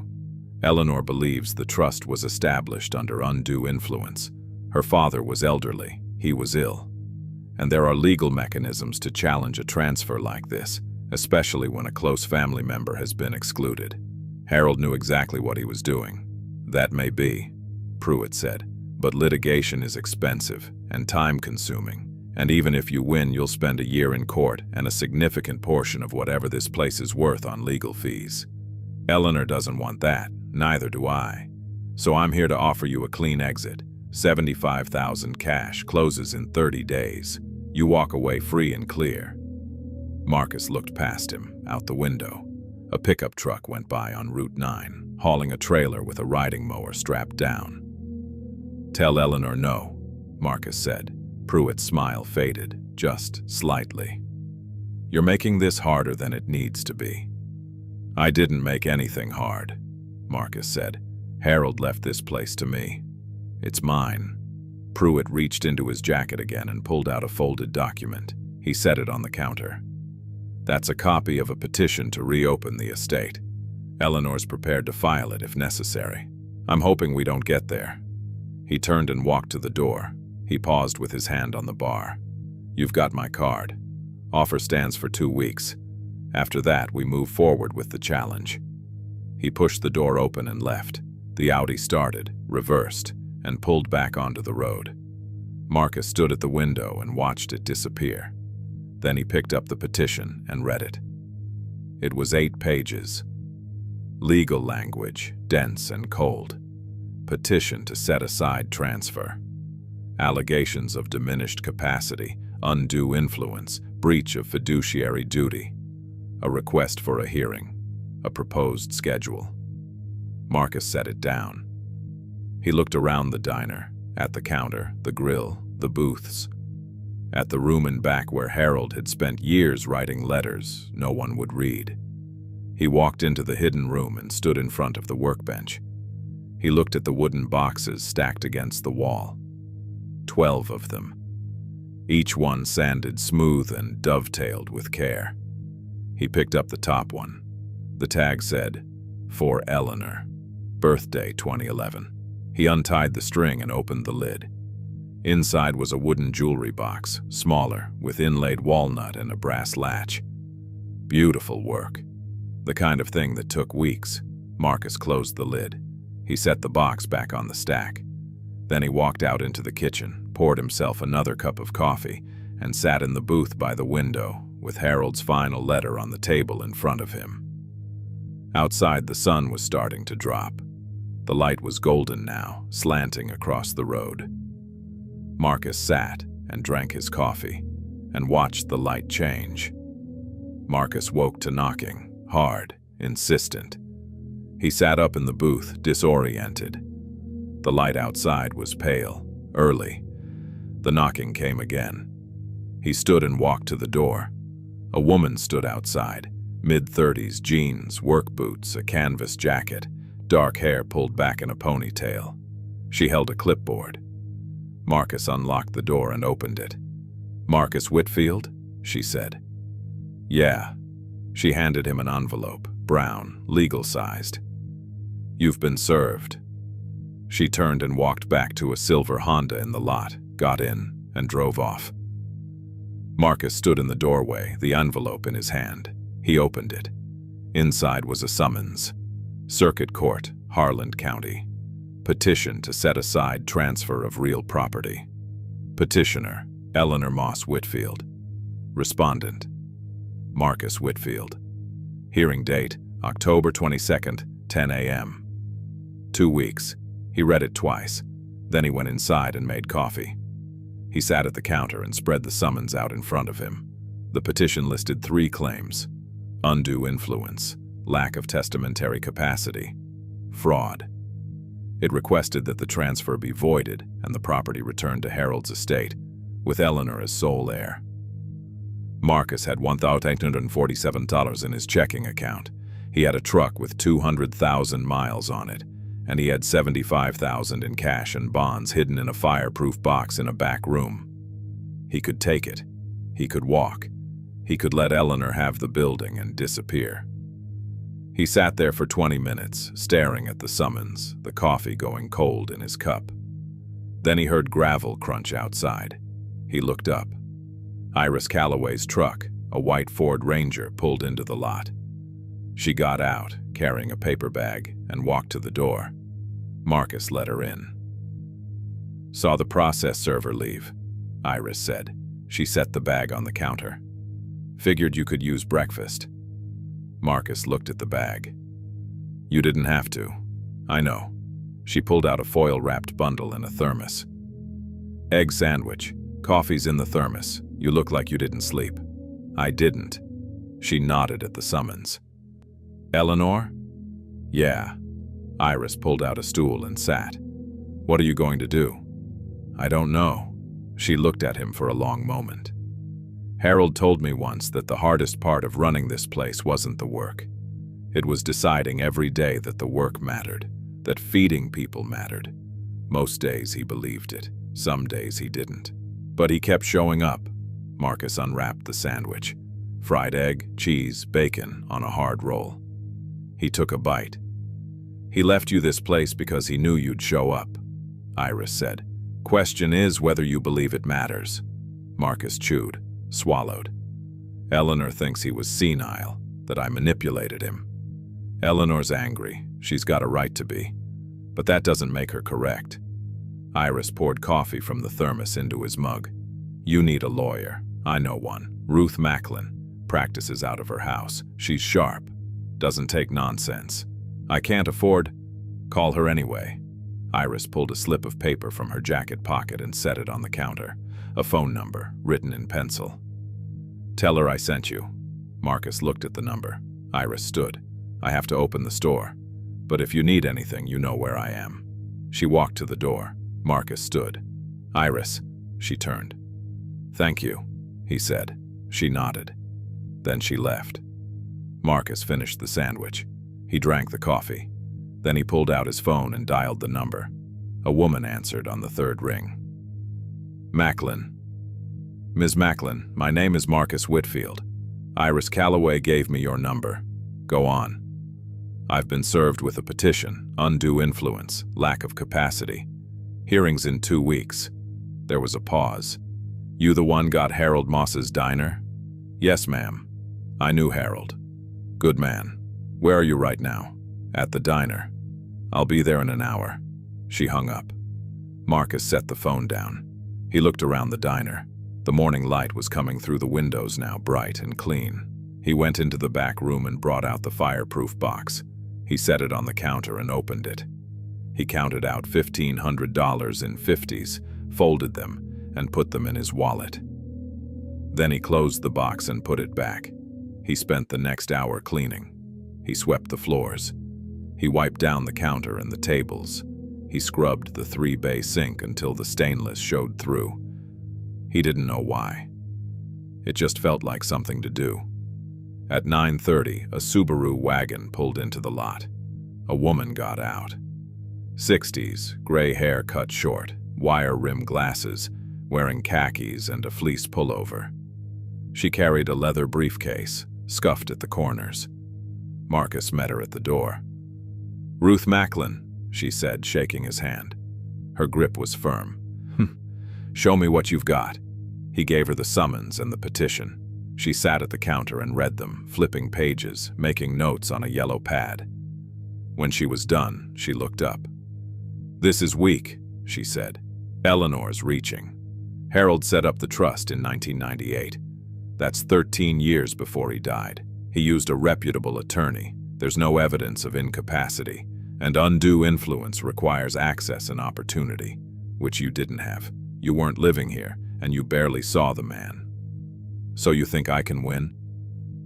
Eleanor believes the trust was established under undue influence. Her father was elderly, he was ill. And there are legal mechanisms to challenge a transfer like this, especially when a close family member has been excluded. Harold knew exactly what he was doing." "That may be," Pruitt said, "but litigation is expensive and time-consuming, and even if you win, you'll spend a year in court and a significant portion of whatever this place is worth on legal fees. Eleanor doesn't want that, neither do I. So I'm here to offer you a clean exit. $75,000 cash, closes in 30 days. You walk away free and clear." Marcus looked past him, out the window. A pickup truck went by on Route 9, hauling a trailer with a riding mower strapped down. "Tell Eleanor no," Marcus said. Pruitt's smile faded, just slightly. "You're making this harder than it needs to be." "I didn't make anything hard," Marcus said. "Harold left this place to me. It's mine." Pruitt reached into his jacket again and pulled out a folded document. He set it on the counter. "That's a copy of a petition to reopen the estate. Eleanor's prepared to file it if necessary. I'm hoping we don't get there." He turned and walked to the door. He paused with his hand on the bar. "You've got my card. Offer stands for 2 weeks. After that, we move forward with the challenge." He pushed the door open and left. The Audi started, reversed, and pulled back onto the road. Marcus stood at the window and watched it disappear. Then he picked up the petition and read it. It was 8 pages. Legal language, dense and cold. Petition to set aside transfer. Allegations of diminished capacity, undue influence, breach of fiduciary duty. A request for a hearing. A proposed schedule. Marcus set it down. He looked around the diner, at the counter, the grill, the booths. At the room in back where Harold had spent years writing letters no one would read. He walked into the hidden room and stood in front of the workbench. He looked at the wooden boxes stacked against the wall. 12 of them. Each one sanded smooth and dovetailed with care. He picked up the top one. The tag said, "For Eleanor. Birthday 2011. He untied the string and opened the lid. Inside was a wooden jewelry box, smaller, with inlaid walnut and a brass latch. Beautiful work. The kind of thing that took weeks. Marcus closed the lid. He set the box back on the stack. Then he walked out into the kitchen, poured himself another cup of coffee, and sat in the booth by the window, with Harold's final letter on the table in front of him. Outside, the sun was starting to drop. The light was golden now, slanting across the road. Marcus sat and drank his coffee, and watched the light change. Marcus woke to knocking, hard, insistent. He sat up in the booth, disoriented. The light outside was pale, early. The knocking came again. He stood and walked to the door. A woman stood outside, mid-30s, jeans, work boots, a canvas jacket, dark hair pulled back in a ponytail. She held a clipboard. Marcus unlocked the door and opened it. "Marcus Whitfield?" she said. "Yeah." She handed him an envelope, brown, legal-sized. "You've been served." She turned and walked back to a silver Honda in the lot, got in, and drove off. Marcus stood in the doorway, the envelope in his hand. He opened it. Inside was a summons. Circuit Court, Harland County. Petition to set aside transfer of real property. Petitioner, Eleanor Moss Whitfield. Respondent, Marcus Whitfield. Hearing date, October 22nd, 10 a.m. 2 weeks. He read it twice. Then he went inside and made coffee. He sat at the counter and spread the summons out in front of him. The petition listed 3 claims: undue influence, lack of testamentary capacity, fraud. It requested that the transfer be voided and the property returned to Harold's estate, with Eleanor as sole heir. Marcus had $1,847 in his checking account. He had a truck with 200,000 miles on it, and he had $75,000 in cash and bonds hidden in a fireproof box in a back room. He could take it. He could walk. He could let Eleanor have the building and disappear. He sat there for 20 minutes, staring at the summons, the coffee going cold in his cup. Then he heard gravel crunch outside. He looked up. Iris Calloway's truck, a white Ford Ranger, pulled into the lot. She got out, carrying a paper bag, and walked to the door. Marcus let her in. "Saw the process server leave," Iris said. She set the bag on the counter. "Figured you could use breakfast." Marcus looked at the bag. "You didn't have to. I know." She pulled out a foil-wrapped bundle and a thermos. "Egg sandwich. Coffee's in the thermos. You look like you didn't sleep." "I didn't." She nodded at the summons. "Eleanor?" "Yeah." Iris pulled out a stool and sat. "What are you going to do?" "I don't know." She looked at him for a long moment. "Harold told me once that the hardest part of running this place wasn't the work. It was deciding every day that the work mattered, that feeding people mattered. Most days he believed it, some days he didn't. But he kept showing up." Marcus unwrapped the sandwich. Fried egg, cheese, bacon on a hard roll. He took a bite. "He left you this place because he knew you'd show up," Iris said. "Question is whether you believe it matters." Marcus chewed, swallowed. "Eleanor thinks he was senile, that I manipulated him. Eleanor's angry. She's got a right to be. But that doesn't make her correct." Iris poured coffee from the thermos into his mug. "You need a lawyer. I know one. Ruth Macklin. Practices out of her house. She's sharp. Doesn't take nonsense. I can't afford—" "Call her anyway." Iris pulled a slip of paper from her jacket pocket and set it on the counter. A phone number, written in pencil. "Tell her I sent you." Marcus looked at the number. Iris stood. "I have to open the store. But if you need anything, you know where I am." She walked to the door. Marcus stood. "Iris." She turned. "Thank you," he said. She nodded. Then she left. Marcus finished the sandwich. He drank the coffee. Then he pulled out his phone and dialed the number. A woman answered on the 3rd ring. "Macklin." "Ms. Macklin, my name is Marcus Whitfield. Iris Calloway gave me your number. Go on." "I've been served with a petition, undue influence, lack of capacity. Hearings in 2 weeks." There was a pause. "You the one got Harold Moss's diner?" "Yes, ma'am. I knew Harold. Good man. Where are you right now?" "At the diner." "I'll be there in an hour." She hung up. Marcus set the phone down. He looked around the diner. The morning light was coming through the windows now, bright and clean. He went into the back room and brought out the fireproof box. He set it on the counter and opened it. He counted out $1,500 in 50s, folded them, and put them in his wallet. Then he closed the box and put it back. He spent the next hour cleaning. He swept the floors. He wiped down the counter and the tables. He scrubbed the 3-bay sink until the stainless showed through. He didn't know why. It just felt like something to do. At 9:30, a Subaru wagon pulled into the lot. A woman got out. 60s, gray hair cut short, wire-rimmed glasses, wearing khakis and a fleece pullover. She carried a leather briefcase, scuffed at the corners. Marcus met her at the door. "Ruth Macklin," she said, shaking his hand. Her grip was firm. "Show me what you've got." He gave her the summons and the petition. She sat at the counter and read them, flipping pages, making notes on a yellow pad. When she was done, she looked up. "This is weak," she said. "Eleanor's reaching. Harold set up the trust in 1998. That's 13 years before he died. He used a reputable attorney. There's no evidence of incapacity, and undue influence requires access and opportunity, which you didn't have. You weren't living here, and you barely saw the man. So you think I can win?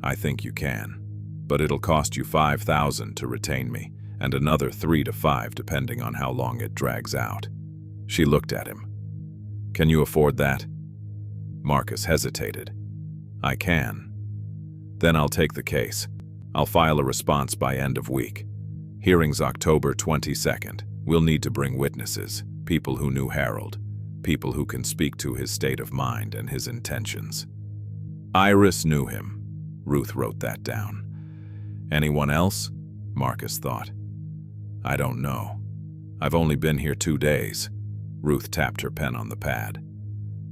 I think you can, but it'll cost you $5,000 to retain me, and another 3 to 5 depending on how long it drags out." She looked at him. "Can you afford that?" Marcus hesitated. "I can." "Then I'll take the case. I'll file a response by end of week. Hearing's October 22nd. We'll need to bring witnesses, people who knew Harold, people who can speak to his state of mind and his intentions." Iris knew him. Ruth wrote that down. "Anyone else?" Marcus thought. "I don't know. I've only been here 2 days." Ruth tapped her pen on the pad.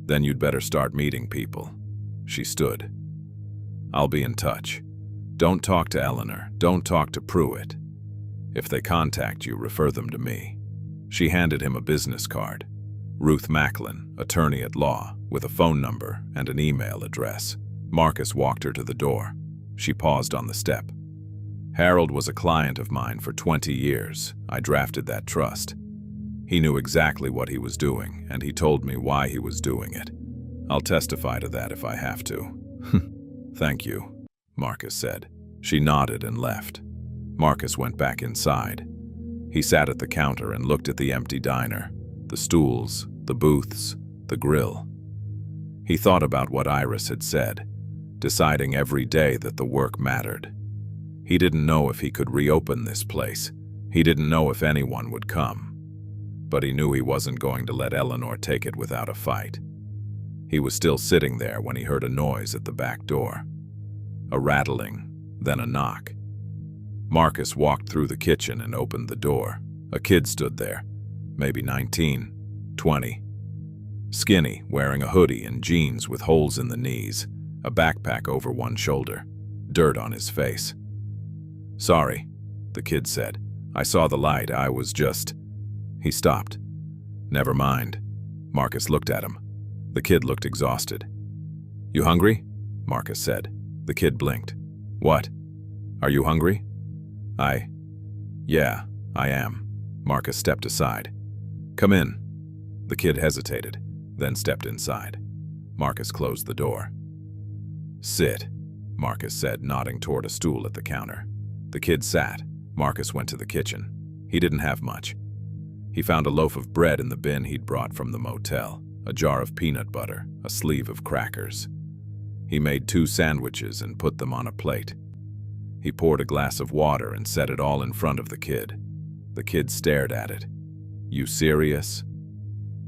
"Then you'd better start meeting people." She stood. "I'll be in touch. Don't talk to Eleanor. Don't talk to Pruitt. If they contact you, refer them to me." She handed him a business card. Ruth Macklin, attorney at law, with a phone number and an email address. Marcus walked her to the door. She paused on the step. "Harold was a client of mine for 20 years. I drafted that trust. He knew exactly what he was doing, and he told me why he was doing it. I'll testify to that if I have to." "Thank you," Marcus said. She nodded and left. Marcus went back inside. He sat at the counter and looked at the empty diner, the stools, the booths, the grill. He thought about what Iris had said, deciding every day that the work mattered. He didn't know if he could reopen this place. He didn't know if anyone would come. But he knew he wasn't going to let Eleanor take it without a fight. He was still sitting there when he heard a noise at the back door. A rattling, then a knock. Marcus walked through the kitchen and opened the door. A kid stood there, maybe 19, 20. Skinny, wearing a hoodie and jeans with holes in the knees, a backpack over one shoulder, dirt on his face. "Sorry," the kid said. "I saw the light, I was just—" He stopped. "Never mind." Marcus looked at him. The kid looked exhausted. "You hungry?" Marcus said. The kid blinked. "What? Are you hungry?" Yeah, I am." Marcus stepped aside. "Come in." The kid hesitated, then stepped inside. Marcus closed the door. "Sit," Marcus said, nodding toward a stool at the counter. The kid sat. Marcus went to the kitchen. He didn't have much. He found a loaf of bread in the bin he'd brought from the motel, a jar of peanut butter, a sleeve of crackers. He made 2 sandwiches and put them on a plate. He poured a glass of water and set it all in front of the kid. The kid stared at it. "You serious?"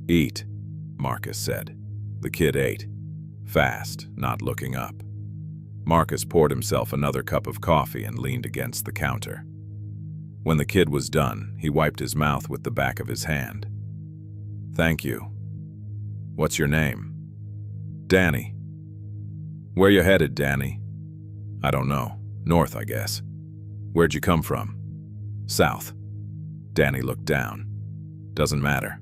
"Eat," Marcus said. The kid ate, fast, not looking up. Marcus poured himself another cup of coffee and leaned against the counter. When the kid was done, he wiped his mouth with the back of his hand. "Thank you. What's your name?" "Danny." "Where you headed, Danny?" "I don't know. North, I guess." "Where'd you come from?" "South." Danny looked down. "Doesn't matter."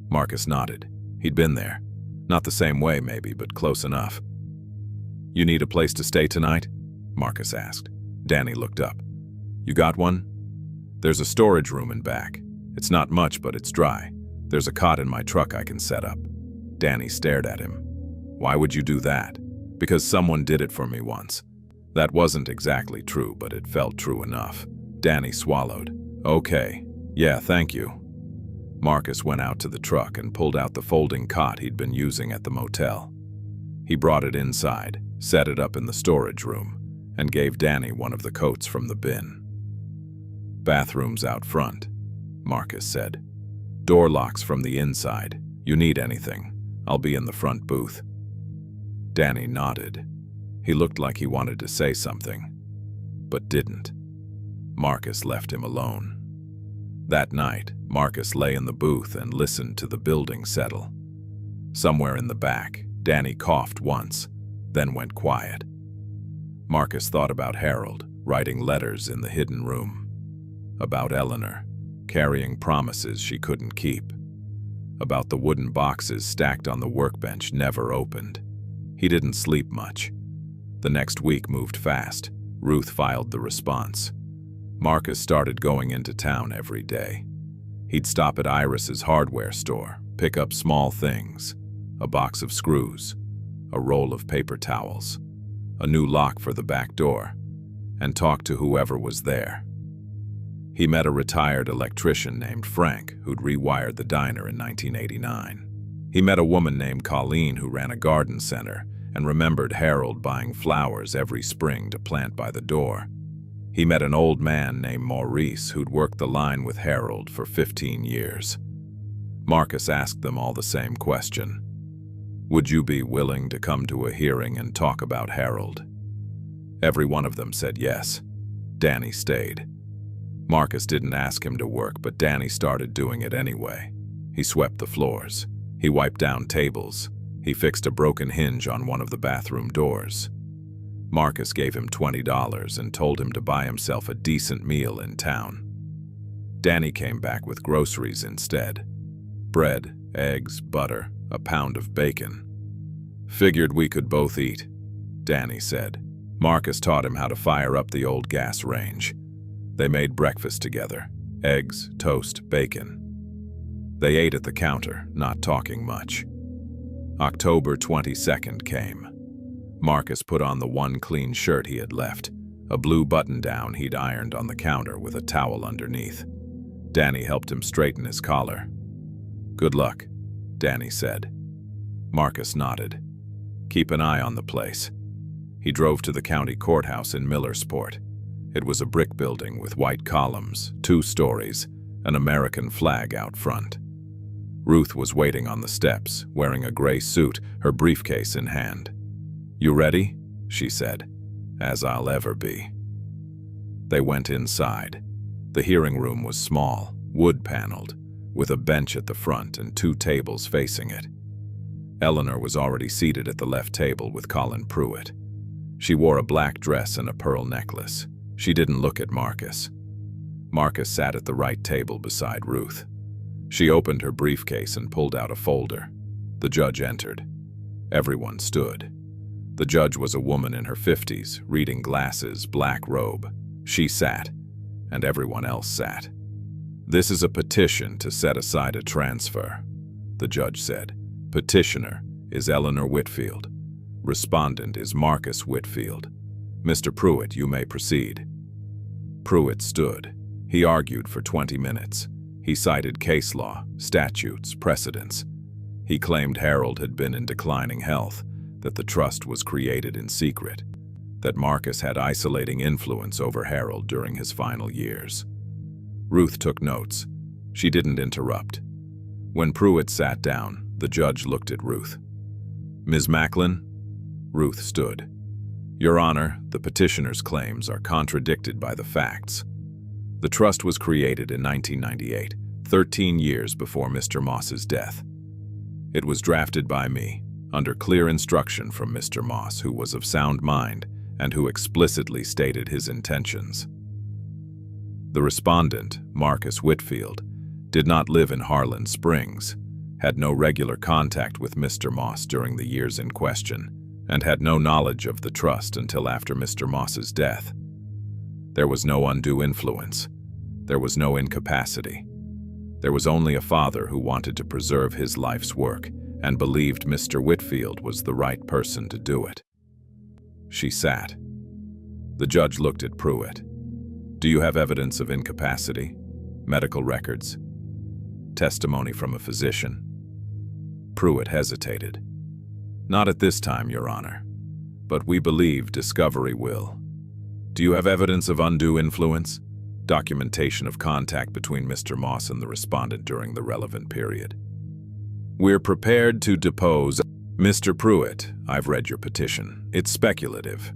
Marcus nodded. He'd been there. Not the same way, maybe, but close enough. "You need a place to stay tonight?" Marcus asked. Danny looked up. "You got one?" "There's a storage room in back. It's not much, but it's dry. There's a cot in my truck I can set up." Danny stared at him. "Why would you do that?" "Because someone did it for me once." That wasn't exactly true, but it felt true enough. Danny swallowed. "Okay. Yeah, thank you." Marcus went out to the truck and pulled out the folding cot he'd been using at the motel. He brought it inside, set it up in the storage room, and gave Danny one of the coats from the bin. "Bathroom's out front," Marcus said. "Door locks from the inside. You need anything, I'll be in the front booth." Danny nodded. He looked like he wanted to say something, but didn't. Marcus left him alone. That night, Marcus lay in the booth and listened to the building settle. Somewhere in the back, Danny coughed once, then went quiet. Marcus thought about Harold, writing letters in the hidden room. About Eleanor, carrying promises she couldn't keep. About the wooden boxes stacked on the workbench never opened. He didn't sleep much. The next week moved fast. Ruth filed the response. Marcus started going into town every day. He'd stop at Iris's hardware store, pick up small things, a box of screws, a roll of paper towels, a new lock for the back door, and talk to whoever was there. He met a retired electrician named Frank who'd rewired the diner in 1989. He met a woman named Colleen who ran a garden center and remembered Harold buying flowers every spring to plant by the door. He met an old man named Maurice who'd worked the line with Harold for 15 years. Marcus asked them all the same question. Would you be willing to come to a hearing and talk about Harold? Every one of them said yes. Danny stayed. Marcus didn't ask him to work, but Danny started doing it anyway. He swept the floors. He wiped down tables. He fixed a broken hinge on one of the bathroom doors. Marcus gave him $20 and told him to buy himself a decent meal in town. Danny came back with groceries instead. Bread, eggs, butter, a pound of bacon. Figured we could both eat, Danny said. Marcus taught him how to fire up the old gas range. They made breakfast together. Eggs, toast, bacon. They ate at the counter, not talking much. October 22nd came. Marcus put on the one clean shirt he had left, a blue button-down he'd ironed on the counter with a towel underneath. Danny helped him straighten his collar. "Good luck," Danny said. Marcus nodded. "Keep an eye on the place." He drove to the county courthouse in Millersport. It was a brick building with white columns, 2 stories, an American flag out front. Ruth was waiting on the steps, wearing a gray suit, her briefcase in hand. "You ready?" she said. "As I'll ever be." They went inside. The hearing room was small, wood-paneled, with a bench at the front and 2 tables facing it. Eleanor was already seated at the left table with Colin Pruitt. She wore a black dress and a pearl necklace. She didn't look at Marcus. Marcus sat at the right table beside Ruth. She opened her briefcase and pulled out a folder. The judge entered. Everyone stood. The judge was a woman in her 50s, reading glasses, black robe. She sat, and everyone else sat. "This is a petition to set aside a transfer," the judge said. "Petitioner is Eleanor Whitfield. Respondent is Marcus Whitfield. Mr. Pruitt, you may proceed." Pruitt stood. He argued for 20 minutes. He cited case law, statutes, precedents. He claimed Harold had been in declining health, that the trust was created in secret, that Marcus had isolating influence over Harold during his final years. Ruth took notes. She didn't interrupt. When Pruitt sat down, the judge looked at Ruth. "Ms. Macklin?" Ruth stood. "Your Honor, the petitioner's claims are contradicted by the facts. The trust was created in 1998, 13 years before Mr. Moss's death. It was drafted by me, under clear instruction from Mr. Moss, who was of sound mind and who explicitly stated his intentions. The respondent, Marcus Whitfield, did not live in Harlan Springs, had no regular contact with Mr. Moss during the years in question, and had no knowledge of the trust until after Mr. Moss's death. There was no undue influence. There was no incapacity. There was only a father who wanted to preserve his life's work and believed Mr. Whitfield was the right person to do it." She sat. The judge looked at Pruitt. "Do you have evidence of incapacity? Medical records?" Testimony from a physician. Pruitt hesitated. Not at this time, Your Honor, but we believe discovery will. Do you have evidence of undue influence? Documentation of contact between Mr. Moss and the respondent during the relevant period. We're prepared to depose. Mr. Pruitt, I've read your petition. It's speculative.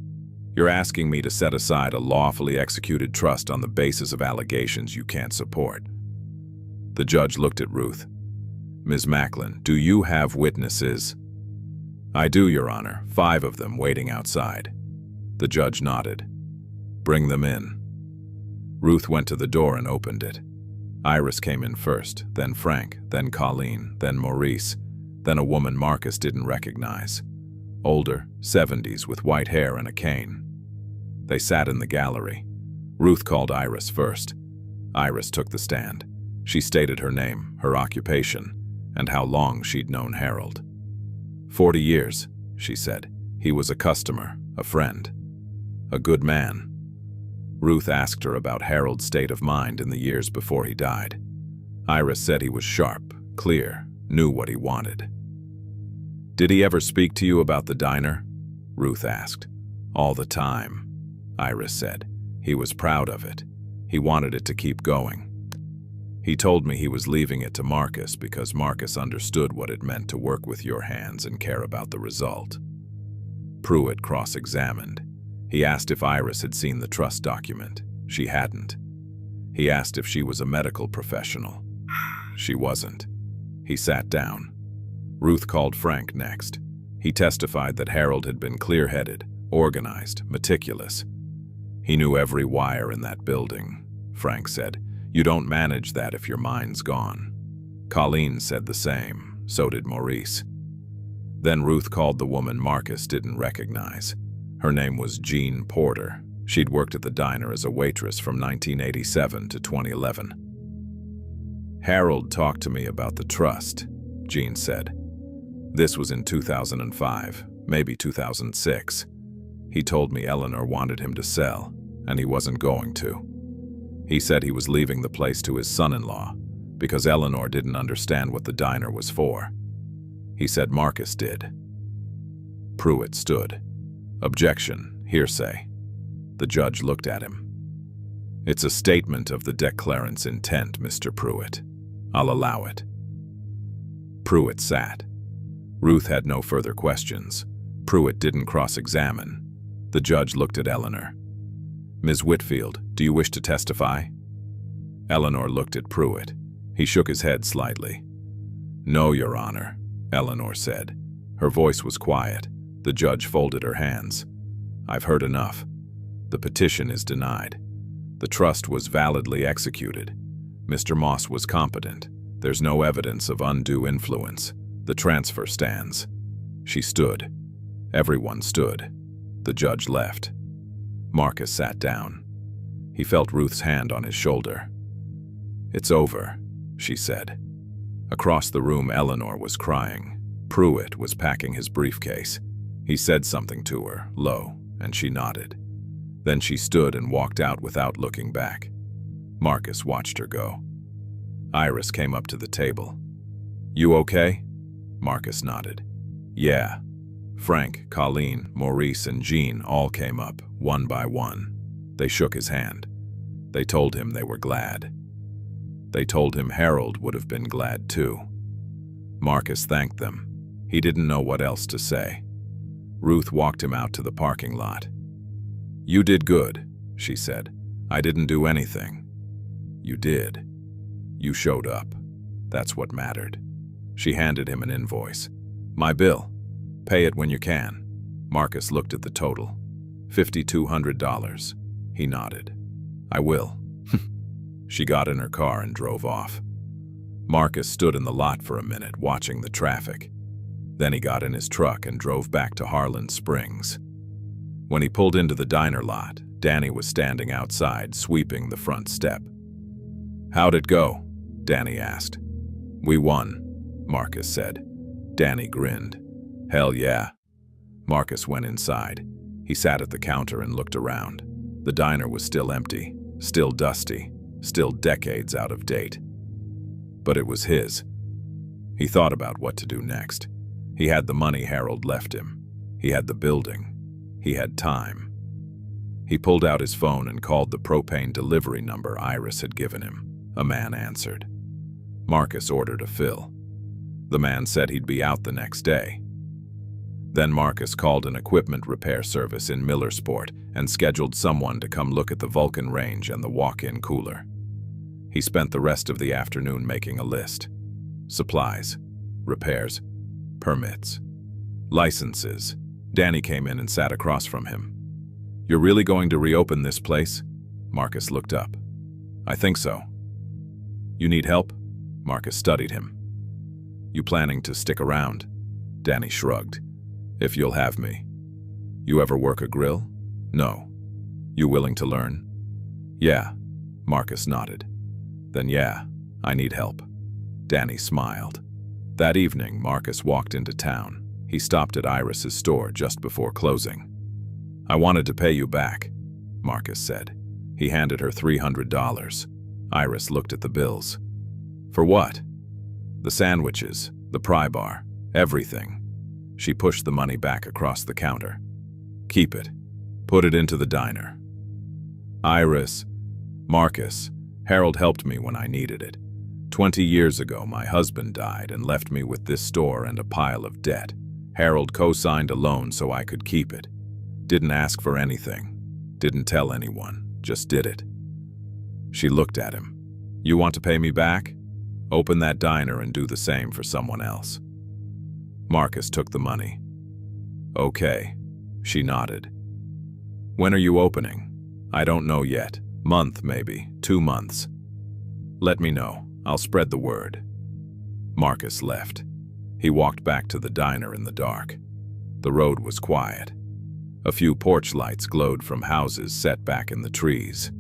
You're asking me to set aside a lawfully executed trust on the basis of allegations you can't support. The judge looked at Ruth. Ms. Macklin, do you have witnesses? I do, Your Honor, 5 of them waiting outside. The judge nodded. Bring them in. Ruth went to the door and opened it. Iris came in first, then Frank, then Colleen, then Maurice, then a woman Marcus didn't recognize. Older, 70s, with white hair and a cane. They sat in the gallery. Ruth called Iris first. Iris took the stand. She stated her name, her occupation, and how long she'd known Harold. 40 years, she said. He was a customer, a friend, a good man. Ruth asked her about Harold's state of mind in the years before he died. Iris said he was sharp, clear, knew what he wanted. Did he ever speak to you about the diner? Ruth asked. All the time, Iris said. He was proud of it. He wanted it to keep going. He told me he was leaving it to Marcus because Marcus understood what it meant to work with your hands and care about the result. Pruitt cross-examined. He asked if Iris had seen the trust document. She hadn't. He asked if she was a medical professional. She wasn't. He sat down. Ruth called Frank next. He testified that Harold had been clear-headed, organized, meticulous. He knew every wire in that building, Frank said. You don't manage that if your mind's gone. Colleen said the same. So did Maurice. Then Ruth called the woman Marcus didn't recognize. Her name was Jean Porter. She'd worked at the diner as a waitress from 1987 to 2011. Harold talked to me about the trust, Jean said. This was in 2005, maybe 2006. He told me Eleanor wanted him to sell, and he wasn't going to. He said he was leaving the place to his son-in-law because Eleanor didn't understand what the diner was for. He said Marcus did. Pruitt stood. Objection, hearsay. The judge looked at him. It's a statement of the declarant's intent, Mr. Pruitt. I'll allow it. Pruitt sat. Ruth had no further questions. Pruitt didn't cross-examine. The judge looked at Eleanor. Ms. Whitfield, do you wish to testify? Eleanor looked at Pruitt. He shook his head slightly. No, Your Honor, Eleanor said. Her voice was quiet. The judge folded her hands. I've heard enough. The petition is denied. The trust was validly executed. Mr. Moss was competent. There's no evidence of undue influence. The transfer stands. She stood. Everyone stood. The judge left. Marcus sat down. He felt Ruth's hand on his shoulder. It's over, she said. Across the room, Eleanor was crying. Pruitt was packing his briefcase. He said something to her, low, and she nodded. Then she stood and walked out without looking back. Marcus watched her go. Iris came up to the table. You okay? Marcus nodded. Yeah. Frank, Colleen, Maurice, and Jean all came up, one by one. They shook his hand. They told him they were glad. They told him Harold would have been glad too. Marcus thanked them. He didn't know what else to say. Ruth walked him out to the parking lot. You did good, she said. I didn't do anything. You did. You showed up. That's what mattered. She handed him an invoice. My bill. Pay it when you can. Marcus looked at the total. $5,200. He nodded. I will. She got in her car and drove off. Marcus stood in the lot for a minute, watching the traffic. Then he got in his truck and drove back to Harlan Springs. When he pulled into the diner lot, Danny was standing outside, sweeping the front step. How'd it go? Danny asked. We won, Marcus said. Danny grinned. Hell yeah. Marcus went inside. He sat at the counter and looked around. The diner was still empty, still dusty, still decades out of date. but it was his. He thought about what to do next. He had the money Harold left him. He had the building. He had time. He pulled out his phone and called the propane delivery number Iris had given him. A man answered. Marcus ordered a fill. The man said he'd be out the next day. Then Marcus called an equipment repair service in Millersport and scheduled someone to come look at the Vulcan range and the walk-in cooler. He spent the rest of the afternoon making a list. Supplies, repairs, permits, licenses. Danny came in and sat across from him. "You're really going to reopen this place?" Marcus looked up. "I think so." "You need help?" Marcus studied him. "You planning to stick around?" Danny shrugged. "If you'll have me." "You ever work a grill?" "No." "You willing to learn?" "Yeah." Marcus nodded. "Then yeah, I need help." Danny smiled. That evening, Marcus walked into town. He stopped at Iris's store just before closing. "I wanted to pay you back," Marcus said. He handed her $300. Iris looked at the bills. "For what?" "The sandwiches, the pry bar, everything." She pushed the money back across the counter. "Keep it. Put it into the diner." "Iris, Marcus, Harold helped me when I needed it. 20 years ago, my husband died and left me with this store and a pile of debt. Harold co-signed a loan so I could keep it. Didn't ask for anything. Didn't tell anyone. Just did it." She looked at him. "You want to pay me back? Open that diner and do the same for someone else." Marcus took the money. "Okay." She nodded. "When are you opening?" "I don't know yet. Month, maybe. 2 months." "Let me know. I'll spread the word." Marcus left. He walked back to the diner in the dark. The road was quiet. A few porch lights glowed from houses set back in the trees.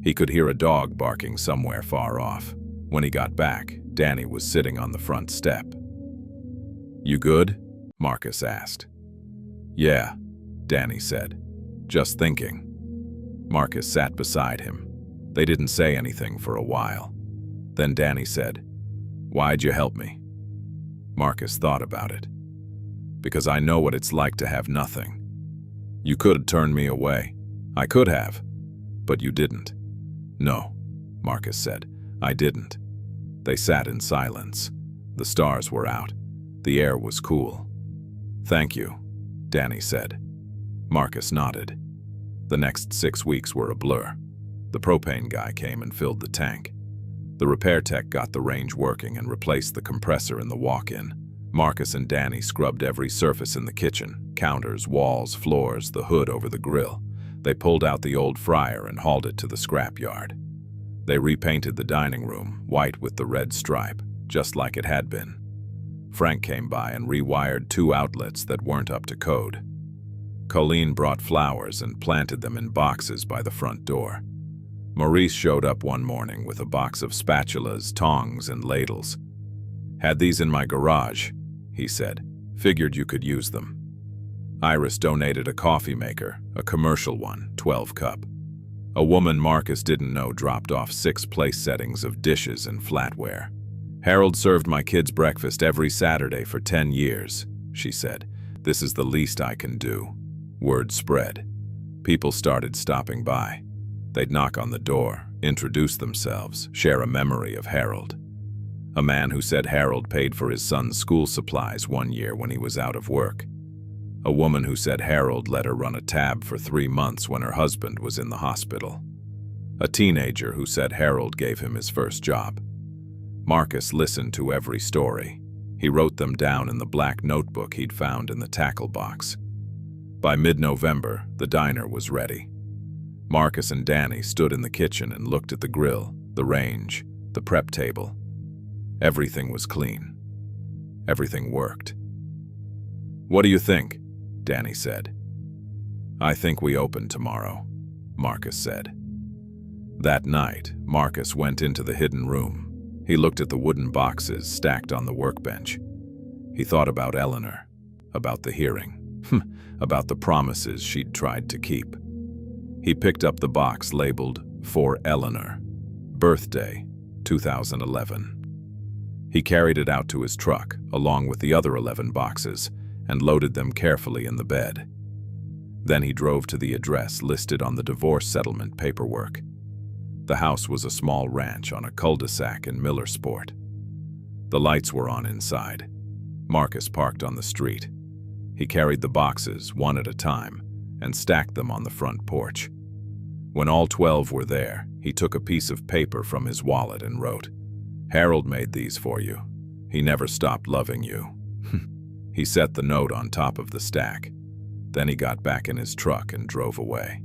He could hear a dog barking somewhere far off. When he got back, Danny was sitting on the front step. "You good?" Marcus asked. "Yeah," Danny said. "Just thinking." Marcus sat beside him. They didn't say anything for a while. Then Danny said, "Why'd you help me?" Marcus thought about it. "Because I know what it's like to have nothing. You could have turned me away. I could have. But you didn't." "No," Marcus said. "I didn't." They sat in silence. The stars were out. The air was cool. "Thank you," Danny said. Marcus nodded. The next 6 weeks were a blur. The propane guy came and filled the tank. The repair tech got the range working and replaced the compressor in the walk-in. Marcus and Danny scrubbed every surface in the kitchen, counters, walls, floors, the hood over the grill. They pulled out the old fryer and hauled it to the scrap yard. They repainted the dining room, white with the red stripe, just like it had been. Frank came by and rewired 2 outlets that weren't up to code. Colleen brought flowers and planted them in boxes by the front door. Maurice showed up one morning with a box of spatulas, tongs, and ladles. "Had these in my garage," he said. "Figured you could use them." Iris donated a coffee maker, a commercial one, 12-cup. A woman Marcus didn't know dropped off 6 place settings of dishes and flatware. "Harold served my kids breakfast every Saturday for 10 years, she said. "This is the least I can do." Word spread. People started stopping by. They'd knock on the door, introduce themselves, share a memory of Harold. A man who said Harold paid for his son's school supplies one year when he was out of work. A woman who said Harold let her run a tab for 3 months when her husband was in the hospital. A teenager who said Harold gave him his first job. Marcus listened to every story. He wrote them down in the black notebook he'd found in the tackle box. By mid-November, the diner was ready. Marcus and Danny stood in the kitchen and looked at the grill, the range, the prep table. Everything was clean. Everything worked. "What do you think?" Danny said. "I think we open tomorrow," Marcus said. That night, Marcus went into the hidden room. He looked at the wooden boxes stacked on the workbench. He thought about Eleanor, about the hearing, about the promises she'd tried to keep. He picked up the box labeled, "For Eleanor. Birthday, 2011. He carried it out to his truck, along with the other 11 boxes, and loaded them carefully in the bed. Then he drove to the address listed on the divorce settlement paperwork. The house was a small ranch on a cul-de-sac in Millersport. The lights were on inside. Marcus parked on the street. He carried the boxes, one at a time, and stacked them on the front porch. When all 12 were there, he took a piece of paper from his wallet and wrote, "Harold made these for you. He never stopped loving you." He set the note on top of the stack. Then he got back in his truck and drove away.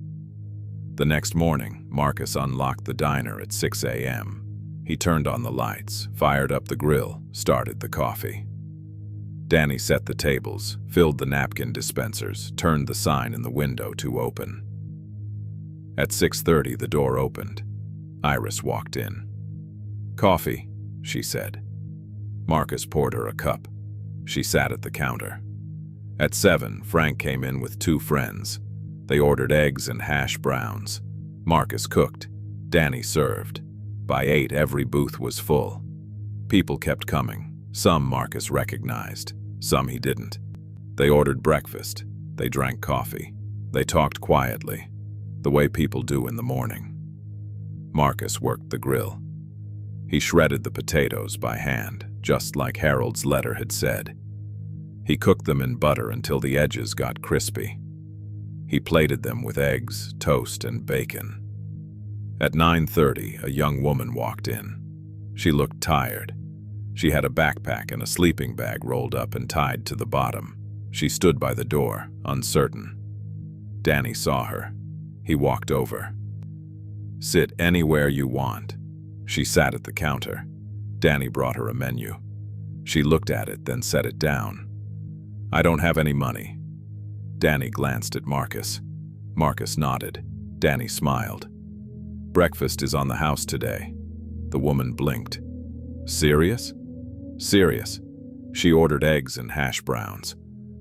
The next morning, Marcus unlocked the diner at 6 a.m. He turned on the lights, fired up the grill, started the coffee. Danny set the tables, filled the napkin dispensers, turned the sign in the window to open. At 6:30, the door opened. Iris walked in. "Coffee," she said. Marcus poured her a cup. She sat at the counter. At 7, Frank came in with 2 friends. They ordered eggs and hash browns. Marcus cooked. Danny served. By 8, every booth was full. People kept coming. Some Marcus recognized, some he didn't. They ordered breakfast. They drank coffee. They talked quietly, the way people do in the morning. Marcus worked the grill. He shredded the potatoes by hand, just like Harold's letter had said. He cooked them in butter until the edges got crispy. He plated them with eggs, toast, and bacon. At 9:30, a young woman walked in. She looked tired. She had a backpack and a sleeping bag rolled up and tied to the bottom. She stood by the door, uncertain. Danny saw her. He walked over. "Sit anywhere you want." She sat at the counter. Danny brought her a menu. She looked at it, then set it down. "I don't have any money." Danny glanced at Marcus. Marcus nodded. Danny smiled. "Breakfast is on the house today." The woman blinked. "Serious?" "Serious." She ordered eggs and hash browns.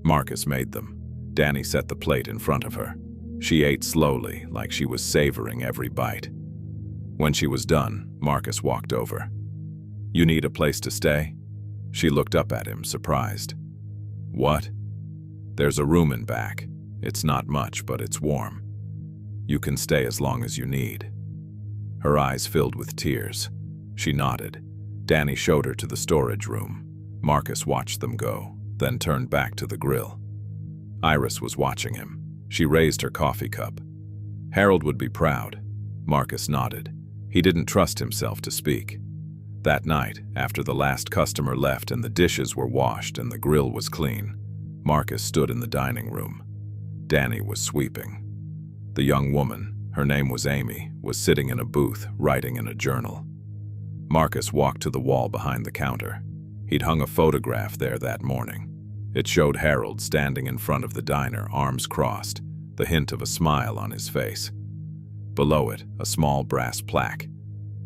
Marcus made them. Danny set the plate in front of her. She ate slowly, like she was savoring every bite. When she was done, Marcus walked over. "You need a place to stay?" She looked up at him, surprised. "What?" "There's a room in back. It's not much, but it's warm. You can stay as long as you need." Her eyes filled with tears. She nodded. Danny showed her to the storage room. Marcus watched them go, then turned back to the grill. Iris was watching him. She raised her coffee cup. "Harold would be proud." Marcus nodded. He didn't trust himself to speak. That night, after the last customer left and the dishes were washed and the grill was clean, Marcus stood in the dining room. Danny was sweeping. The young woman, her name was Amy, was sitting in a booth, writing in a journal. Marcus walked to the wall behind the counter. He'd hung a photograph there that morning. It showed Harold standing in front of the diner, arms crossed, the hint of a smile on his face. Below it, a small brass plaque.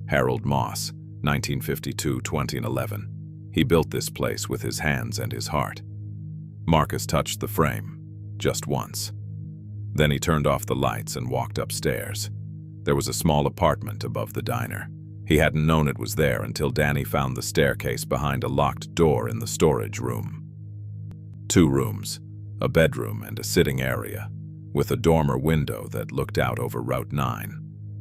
Harold Moss, 1952-2011. He built this place with his hands and his heart. Marcus touched the frame, just once. Then he turned off the lights and walked upstairs. There was a small apartment above the diner. He hadn't known it was there until Danny found the staircase behind a locked door in the storage room. 2 rooms, a bedroom and a sitting area, with a dormer window that looked out over Route 9.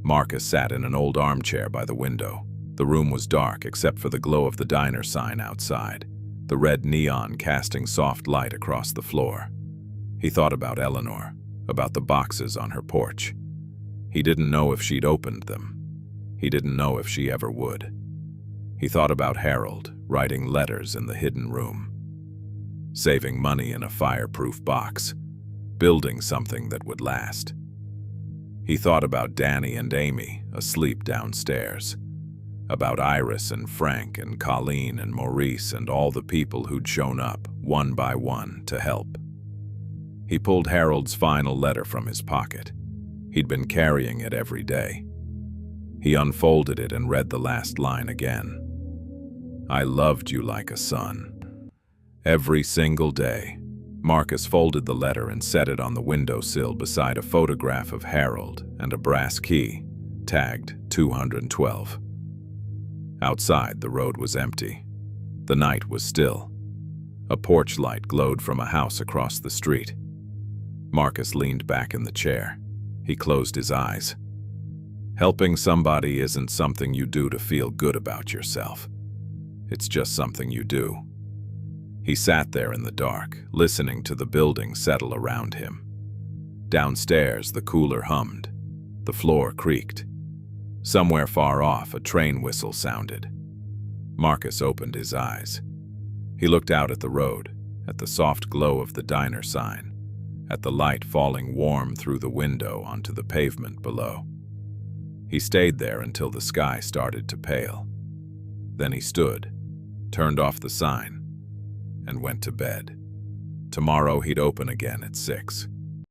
Marcus sat in an old armchair by the window. The room was dark except for the glow of the diner sign outside, the red neon casting soft light across the floor. He thought about Eleanor, about the boxes on her porch. He didn't know if she'd opened them. He didn't know if she ever would. He thought about Harold, writing letters in the hidden room, saving money in a fireproof box, building something that would last. He thought about Danny and Amy, asleep downstairs, about Iris and Frank and Colleen and Maurice and all the people who'd shown up, one by one, to help. He pulled Harold's final letter from his pocket. He'd been carrying it every day. He unfolded it and read the last line again. "I loved you like a son." Every single day. Marcus folded the letter and set it on the windowsill beside a photograph of Harold and a brass key, tagged 212. Outside, the road was empty. The night was still. A porch light glowed from a house across the street. Marcus leaned back in the chair. He closed his eyes. Helping somebody isn't something you do to feel good about yourself. It's just something you do. He sat there in the dark, listening to the building settle around him. Downstairs, the cooler hummed. The floor creaked. Somewhere far off, a train whistle sounded. Marcus opened his eyes. He looked out at the road, at the soft glow of the diner sign, at the light falling warm through the window onto the pavement below. He stayed there until the sky started to pale. Then he stood, turned off the sign, and went to bed. Tomorrow he'd open again at 6.